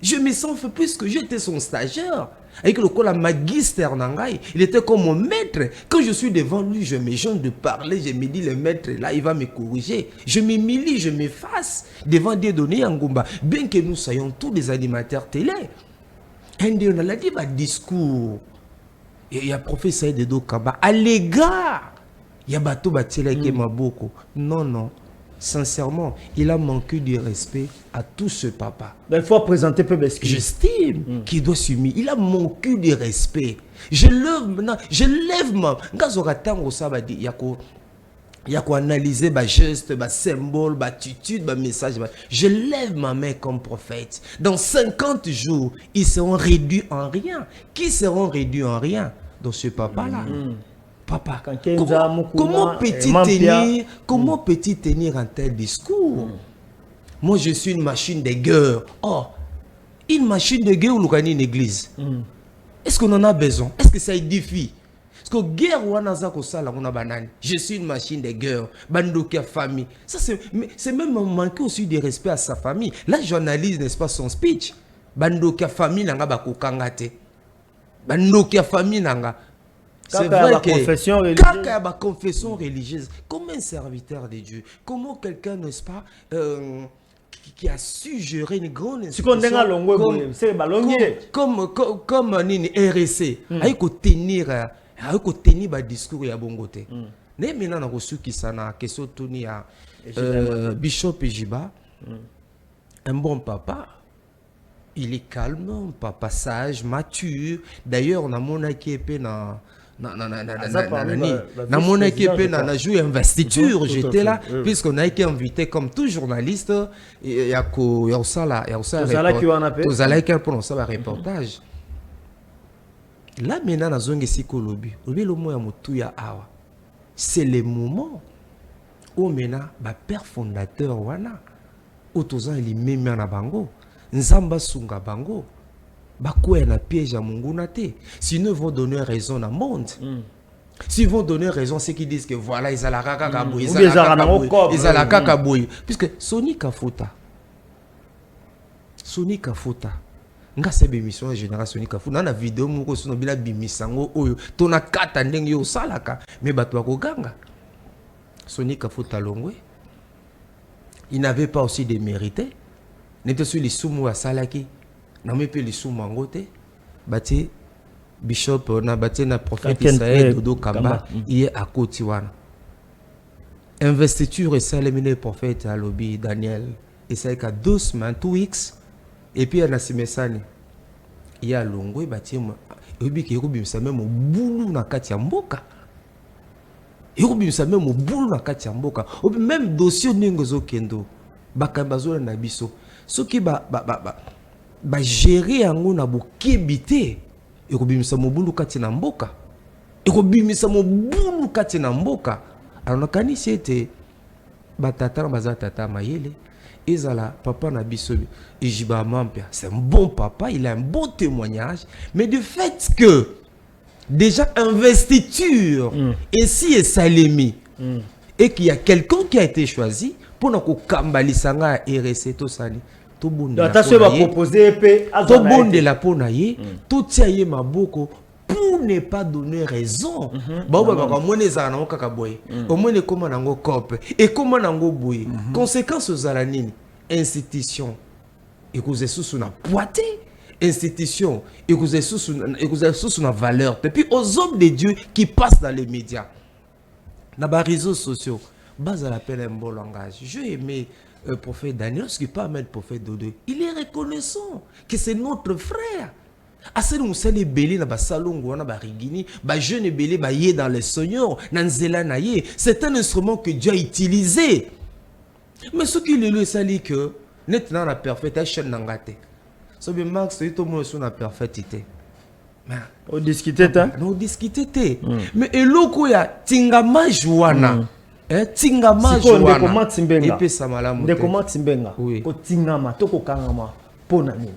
Je me sens faible puisque j'étais son stagiaire. Avec le col à Magister Nangai, il était comme mon maître. Quand je suis devant lui, je me gêne de parler. Je me dis, le maître, là, il va me corriger. Je m'humilie, je m'efface devant des données en Gumba. Bien que nous soyons tous des animateurs télé. On a dit, discours. Il y a professeur Dedo Kaba. À l'égard, il y a Bato Batile qui m'a beaucoup. Non, non. Sincèrement, il a manqué de respect à tout ce papa. Il faut présenter peu Beski. J'estime qu'il doit s'humilier. Il a manqué de respect. Je lève ma. Il y a quoi analyser ma geste, ma symbole, ma attitude, ma message. Je lève ma main comme prophète. Dans 50 jours, ils seront réduits en rien. Qui seront réduits en rien dans ce papa-là? Papa, comment peut-il tenir un tel discours? Moi, je suis une machine de guerre. Oh, une machine de guerre ou une église? Est-ce qu'on en a besoin? Est-ce que ça édifie? Parce que guerre, je suis une machine de guerre. Bandokia famille. Ça, c'est même manquer aussi de respect à sa famille. Là, j'analyse, n'est-ce pas, son speech. Bandokia famille, nanga bakokangate. Bandokia famille, nanga. C'est vrai que la confession religieuse, comme un serviteur de Dieu, comment quelqu'un, n'est-ce pas, qui a su gérer une grande institution comme RSC, avec tenir un discours à bon côté. Mais maintenant, on a reçu qui s'en a question tourné à Bishop Ejiba, un bon papa. Il est calme, un papa sage, mature. D'ailleurs, on a mon équipe dans mon équipe, on a joué investiture, j'étais là, puisqu'on a été invité comme tout journaliste, il y a ça là, il y a ça reportage. Là maintenant, on a zongé sikolobi, c'est le moment où maintenant, le père fondateur wana, autozan il même na bango, nzamba sunga bango. Na piège à Mungunate. Sinon, ils vont donner raison à monde. S'ils vont donner raison, c'est qu'ils disent que voilà, ils ont la kakaboui. Ils ont la kakaboui. Puisque Sony Kafuta. Nga sebe émission en général Sony Kafuta. Dans la vidéo, moko sono bila bimisango oyo. Tona kata ndenge yo salaka. Mais bato akoganga. Sony Kafuta Longwe. Il n'avait pas aussi de mérité. N'était sur les soumou à Salaki. Namé pe lisu mangote bati bishop na bati na prophète Isaïe Dodo Kamba il est à côté wana investiture et salemine prophète à lobby Daniel et ça ka 2 semaines 2 weeks et puis na simesani il y a longwe bati obi ki robimisa même bulu na kati ya mboka robimisa même bulu na kati ya mboka obi même dossier ningo zo kendo bakabazo na biso soki ba gérer yango na bokebité et kobimisa mobulu kati na mboka et kobimisa mobulu kati na mboka alors nakanisi ete batata na bazatata mayele ezala papa na biso Ejiba Mampia c'est un bon papa, il a un bon témoignage, mais du fait que déjà investiture et si et Salemi et qu'il y a quelqu'un qui a été choisi pour nous kambalisanga RSC to sali to bonde attention va proposer pe to bonde la ponaye to tiaye maboko pour ne pas donner raison ba ba mone za na kaka boy au moins comment nango cop et comment nango boy conséquences aux alanini institution et que vous sous na poité institution et que vous sous na valeur et puis aux hommes de Dieu qui passent dans les médias dans les réseaux sociaux base à l'appel un bon langage. J'ai aimé le prophète Daniel, ce qui pas mettre prophète Dodo. Il est reconnaissant que c'est notre frère. Assez nous c'est les belés na ba salon na ba rigini ba jeune belé ba yé dans les seigneurs na nzela na yé. C'est un instrument que Dieu a utilisé. Mais ce qui le sali que net na la parfaite chaîne nangate. So bien Max c'est tout monde sur la perfectité. On discutait ta non discutait mais eloko ya tingama juana tingama juana ndeko Max Mbenga et puis ça malamu ndeko Max Mbenga ko tingama to ko kangama pona nini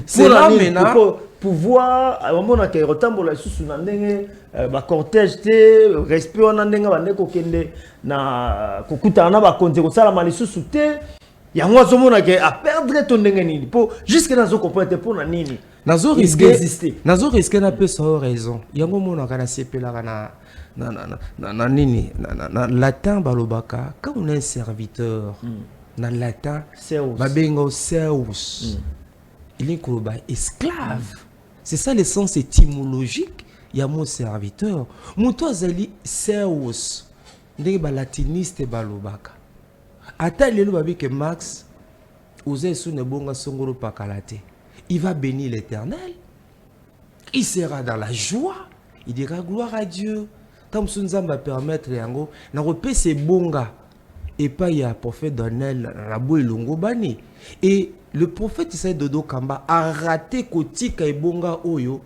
c'est là maintenant pouvoir amona ke rotambola susu na ndenge ba cortège te respect wana ndenge ba ndeko kende na kokutana na ba konte ko sala mali susu te yango azomona ke a perdre ton ndenge nini po jusque dans zo comprendre pona nini nazo risquer na pe sans raison yango mona kana sepela kana na nini na latin balobaka quand on est un serviteur na latin babengo seus il est koloba esclave c'est ça le sens étymologique ya mon serviteur moto azali seus ndenge ba latiniste balobaka ata lelo babi que Max oser sous ne bonga songoro pakalate. Il va bénir l'Éternel. Il sera dans la joie. Il dira gloire à Dieu. Tant que va permettre yango na repé c'est bonga et pas il y a prophète Daniel la boue longo bani et le prophète Isaïe Dodo Kamba a raté kotika et bonga oyo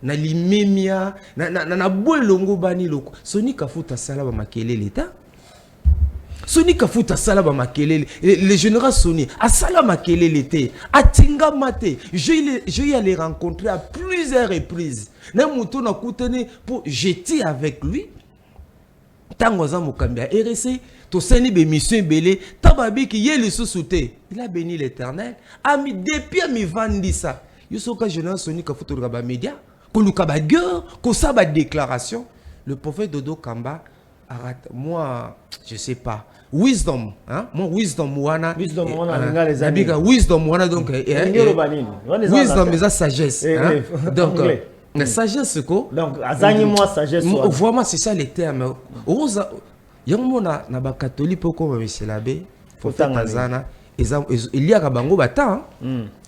na limemia na boue longo bani loko soni kafuta sala ba makele l'état Soni Kafuta Salaba Makelele, le général Soni, à Salama Makelele était, à Tinga Mate, je y allais rencontrer à plusieurs reprises. Namuto na koutene pour jeter avec lui. Tangoza Mukambia RSC, to seni be mission belé, tababi ki yé le sous-souté. Il a béni l'Éternel, a mis depuis à mi vandisa. Yosoka général Soni Kafuta Raba Média, koluka ba guerre, ko sa ba déclaration. Le prophète Dodo Kamba moi je sais pas wisdom hein mon wisdom wana les amis wisdom wana donc wisdom mais ça sagesse hein donc la sagesse quoi donc azangi moi sagesse vraiment c'est ça les termes oza yamona na ba catholique poko ba miselabé faut tangazana il y a bango batan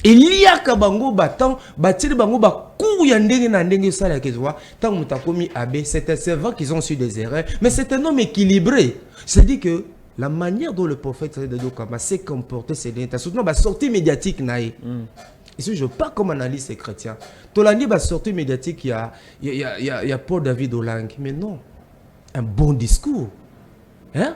il y a bango batan batili bango ba kou ya ndenge na ndenge sala kezwa tant mutakomi abbé c'est vrai qu'ils ont su des erreurs mais c'est un homme équilibré c'est dit que la manière dont le prophète de Dokamba s'est comporté c'est bien surtout ba sortie médiatique naïe ici je pas comme analyste chrétien tolandi ba sortie médiatique il y a Paul David Olang mais non un bon discours hein.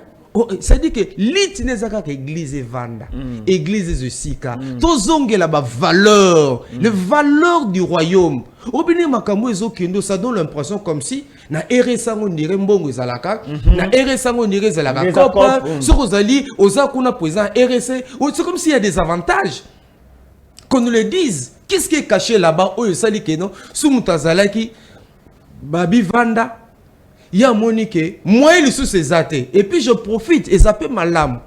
C'est-à-dire que l'itinézaka église vanda, église de sika, tozonge la valeur, les valeurs du royaume. Au béni makambo ezo kendo, ça donne l'impression comme si na RSA on dirait mbongo ezalaka, na RSA on dirait ezalaka copa, sur ozali ozakuna présent RSA, c'est comme s'il y a des avantages. Qu'on nous le dise. Qu'est-ce qui est caché là-bas? Oh sali keno, sous mutazalaki babi vanda. Il y a Monique, moi il est sous ses athées. Et puis je profite et ça peut ma lame.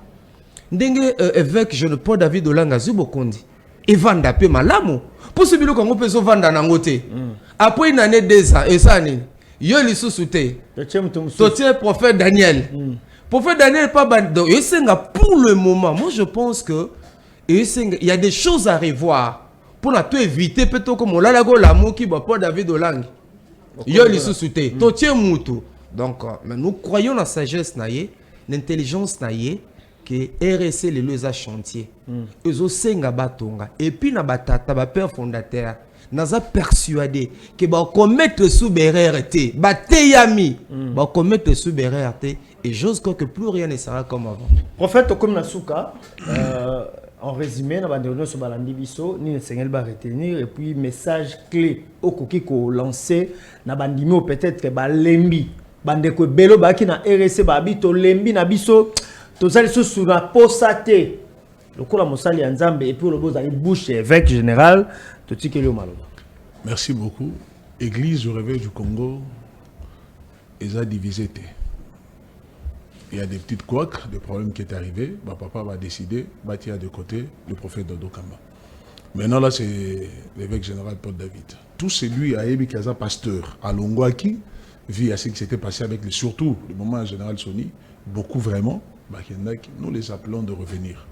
Ndenge évêque je ne peux David Olanga Zubokondi. Et vanda peu ma lame. Possible qu'on peut se vendre en côté. Après une année 2 ans et ça n'est. Yo il sous souté. Totier prophète Daniel. Prophète Daniel pas bando. Pour le moment, moi je pense que il y a des choses à revoir pour la tout éviter peut-être comme on l'a la go l'amour qui va pas David Olanga. Yo li sous-souté, totier moutou. Donc, mais nous croyons la sagesse naïe, l'intelligence naïe, que RSC les lois chantier ils ont senga batonga et puis na batata ba père fondateur naza persuadé que ba commettre sous BRT ba teyami ba commettre sous BRT et j'ose croire que plus rien ne sera comme avant. Prophète comme Nasuka en résumé na bandeno so balandi biso ni sengel ba retenir et puis message clé au koki ko lancer na bandimo peut-être ba lembi bande ko belo ba ki na RSC ba bito lembi na biso to sali so sur na posate le kola mosali ya Nzambe et puis le boza bouche évêque général to tikeli o maloba. Merci beaucoup. Église du réveil du Congo est divisée. Il y a des petites couacs, des problèmes qui est arrivé. Bah, papa va décider, bâtir de côté le prophète Dodo Kamba. Maintenant, là, c'est l'évêque général Paul David. Tout celui à Ebi Kaza, pasteur, à Longwaki, vit à ce qui s'était passé avec lui, surtout le moment général Soni, beaucoup vraiment, bah, nous les appelons de revenir.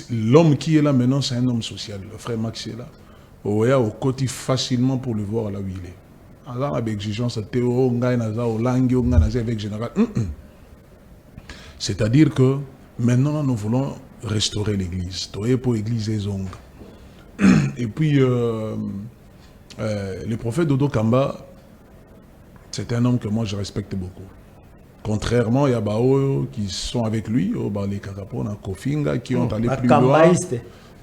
L'homme qui est là maintenant, c'est un homme social. Le frère Max est là. Au côté facilement pour le voir là où il est. Alors, avec exigence, c'est-à-dire que maintenant, nous voulons restaurer l'église. Pour l'église et puis, le prophète Dodo Kamba, c'est un homme que moi je respecte beaucoup. Contrairement, il y a Bao qui sont avec lui, les Kakapona, Kofinga, qui ont allé plus loin.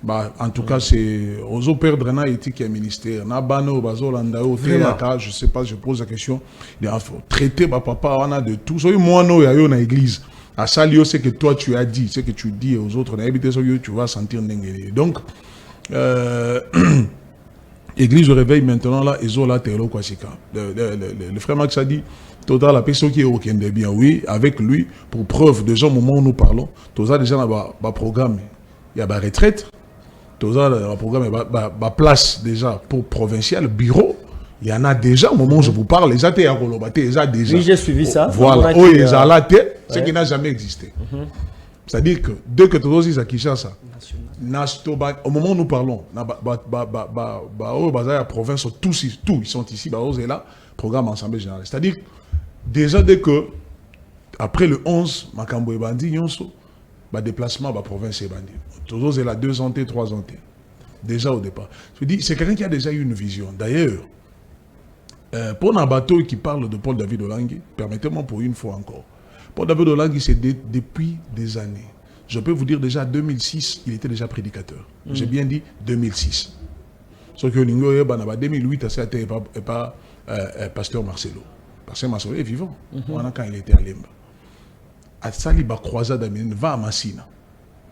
Bah, en tout cas, c'est aux perdre na éthique et ministère. Na bano bazolanda au théâtre, je sais pas, je pose la question. Il faut traiter papa on a de tout. So moi no ya yo na église. À ça lieu c'est que toi tu as dit, c'est que tu dis aux autres na habité so tu vas sentir ndengé. Donc église je réveille maintenant là ezola telo kwasika. Le frère Max a dit total la personne qui est au Kende bien oui, avec lui pour preuve déjà au moment où nous parlons, total déjà ba programme. Il y a ba retraite. Le programme est place déjà pour provincial, bureau. Il y en a déjà, au moment où je vous parle, les athées à Rolobate, déjà. Oui, j'ai suivi ça. Voilà, oh, les alatés, ce qui n'a jamais existé. C'est-à-dire que dès que tu as dit ça, au moment où nous parlons, la province, tous ils sont ici, ils là, programme ensemble général. C'est-à-dire, déjà dès que, après le 11, Makambo et Bandi, déplacement, province et Bandi. Toujours, elle a 2 ans, 3 ans. Déjà au départ. Je dis, c'est quelqu'un qui a déjà eu une vision. D'ailleurs, pour un bateau qui parle de Paul David Olangui, permettez-moi pour une fois encore. Paul David Olangui, c'est depuis des années. Je peux vous dire déjà, 2006, il était déjà prédicateur. J'ai bien dit 2006. Sauf que 2008, c'était pas pasteur Marcelo. Pasteur Marcelo est vivant. Quand il était à Lemba. À Saliba croisade va à Massina.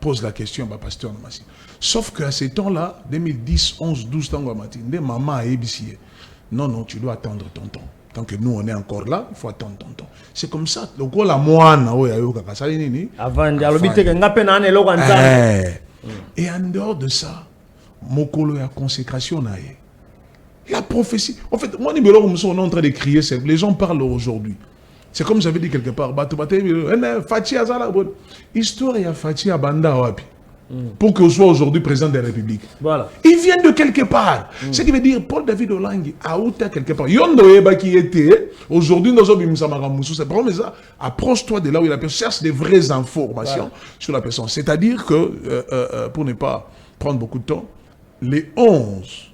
Pose la question à pasteur Massina. Sauf qu'à ces temps-là, 2010, 11, 12 ans, maman a ébissé. Non, tu dois attendre ton temps. Tant que nous, on est encore là, il faut attendre ton temps. C'est comme ça. Donc, la moine, et en dehors de ça, Mokolo et la consécration, la prophétie. En fait, moi, on est en train de crier, les gens parlent aujourd'hui. C'est comme j'avais dit quelque part, histoire et Fachi Abanda Wapi. Pour qu'il soit aujourd'hui président de la République. Voilà. Il vient de quelque part. Ce qui veut dire Paul David Olangui a outé quelque part. Yondo Eba qui était, aujourd'hui, nous avons c'est pour ça, approche-toi de là où il a personne, cherche des vraies informations sur la personne. C'est-à-dire que, pour ne pas prendre beaucoup de temps, les 11,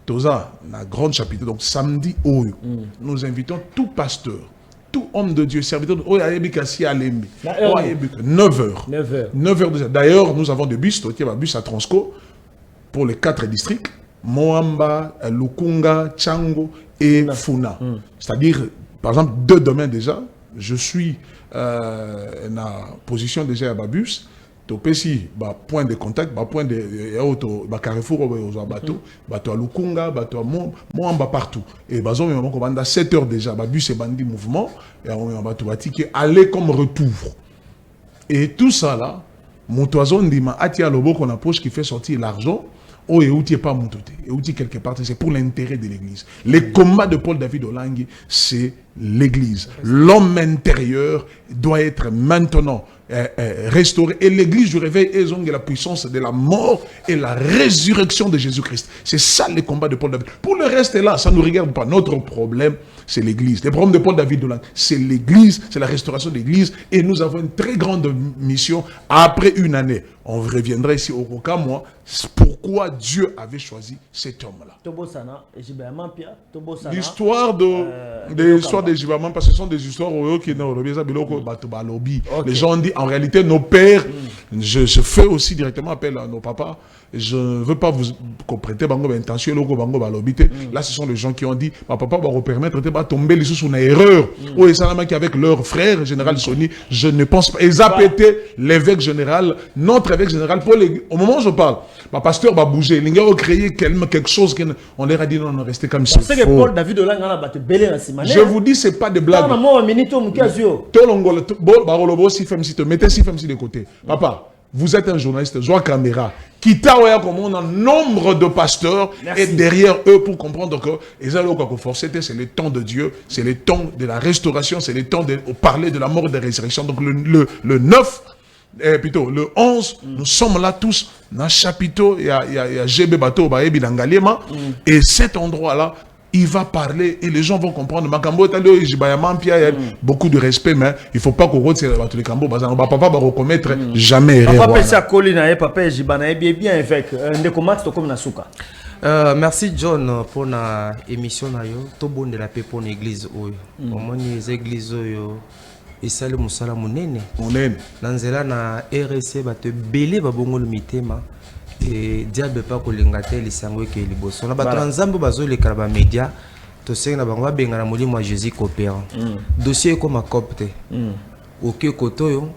Toza, la grande chapitre, donc samedi, nous invitons tout pasteur, tout homme de Dieu, serviteur de 9h déjà. D'ailleurs, nous avons des bus, un bus à Transco pour les 4 districts, Moamba, Lukunga, Tchango et Funa. C'est-à-dire, par exemple, 2 domaines déjà. Je suis dans la position déjà à Babus. Topesi, point de contact, point de carrefour aux bateaux, bateau à Lukunga, bateau à Moamba partout. Et bazo on a 7 heures déjà, bus et bandi mouvement, et on a bateau qui aller comme retour. Et tout ça là, mon toison dit ma atia lobo qu'on approche qui fait sortir l'argent. Oh, et outil pas monté, et outil quelque part, c'est pour l'intérêt de l'église. Les combats de Paul David Olangui, c'est l'église. L'homme intérieur doit être maintenant restauré. Et l'église du réveil est la puissance de la mort et la résurrection de Jésus-Christ. C'est ça le combat de Paul David. Pour le reste là, ça ne nous regarde pas. Notre problème, c'est l'église. Le problème de Paul David Dolan, c'est l'église, c'est la restauration de l'église. Et nous avons une très grande mission. Après une année, on reviendra ici au Rocamois. Pourquoi Dieu avait choisi cet homme-là. L'histoire des Jibamans, parce que ce sont des histoires qui les gens disent en réalité nos pères, je fais aussi directement appel à nos papas. Je ne veux pas vous prêter bango intention là ce sont les gens qui ont dit ma papa va vous permettre de tomber les sous une erreur ou les salama qui avec leur frère général Sony, je ne pense pas ils ont pété l'évêque général, notre évêque général au moment où je parle ma pasteur va bouger, il a créé quelque chose qu'on leur a dit non, restez comme ça. Je vous dis c'est pas de blague. Mettez si de côté. Papa, vous êtes un journaliste, Joa Caméra, qui t'a comme on a nombre de pasteurs et derrière eux pour comprendre que c'est le temps de Dieu, c'est le temps de la restauration, c'est le temps de parler de la mort et de la résurrection. Donc le 9, plutôt le 11, nous sommes là tous dans le chapiteau, il y a GB Bato, et cet endroit-là, il va parler et les gens vont comprendre. Il y a beaucoup de respect, mais il ne faut pas qu'on retire les cambo. Papa va reconnaître jamais. Merci John pour l'émission. Tout bon de la paix pour l'église. Au moins, les églises. Et ça, le moussala mounene. Nanzela na RSC va te belé va bongo le mitema. Et diable pas ko lingate les sango ke liboso na ba nzambe bazo le karaba media to se na bango benga na molimo Jésus coopérant dossier comme copte OK kotoyo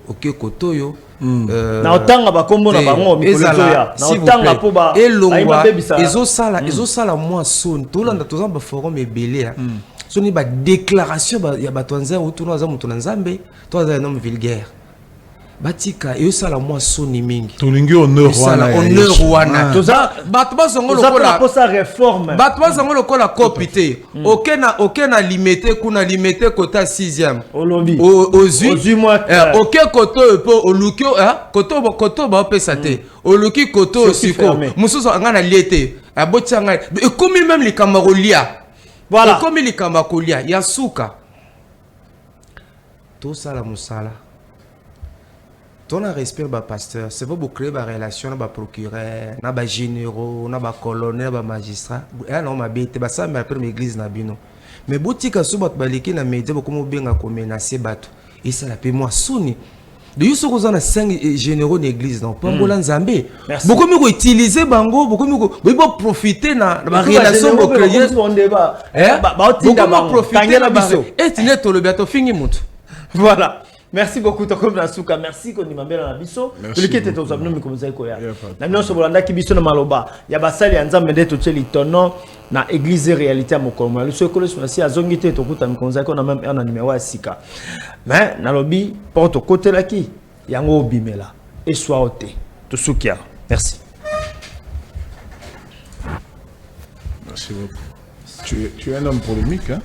na otanga ba kombo na bango mikolezo ya na otanga po ba elongwa ezo sala moi son to landa to zamba forum ebele so ni ba déclaration ya batonza autour na mutu na nzambe to za nom vulgaire batika et ça la moi soni mingi tolingi honneur wana batba zongo lokola posa réforme batba zongo lokola copité aucun limité kuna limité kota 6e au lobby OK koto po olukio koto ba pesa te oluki koto siko mususu ngana liete aboti ngana et comme même les camarolia voilà comme les camarolia yasuka tout ça la musala. On a respect ba pasteur, c'est pas pour créer ba relation na ba procureur, na ba généraux, na ba colonel, na ba magistrat. Et non ma bête, ba ça mais après l'église na bino. Mais botika so bat baliki na média ba comme benga ko menacer bato. Et ça la paix moi soni. De yuso ko na 5 généraux d'église non. Pambola Nzambe. Beaucoup mieux utiliser bango, beaucoup mieux profiter na ba relation ba créer. Ba profiter na biso. Et tu n'es to le bientôt fini mutu. Voilà. Merci beaucoup Tokom Nasuka, merci qu'on m'a na biso. Le qui était aux abnons comme ça ko ya. Na non so bolanda ki biso na maloba. Ya basali ya nzambe ndeto tseli tono na église réalité mokoma. Le sokolo si azongite to kuta mikonza ko na même un numéro sika. Mais na lobi porte côté la ki yango obimela et soit oté. To sukia. Merci. Merci beaucoup. Tu es un homme polémique hein.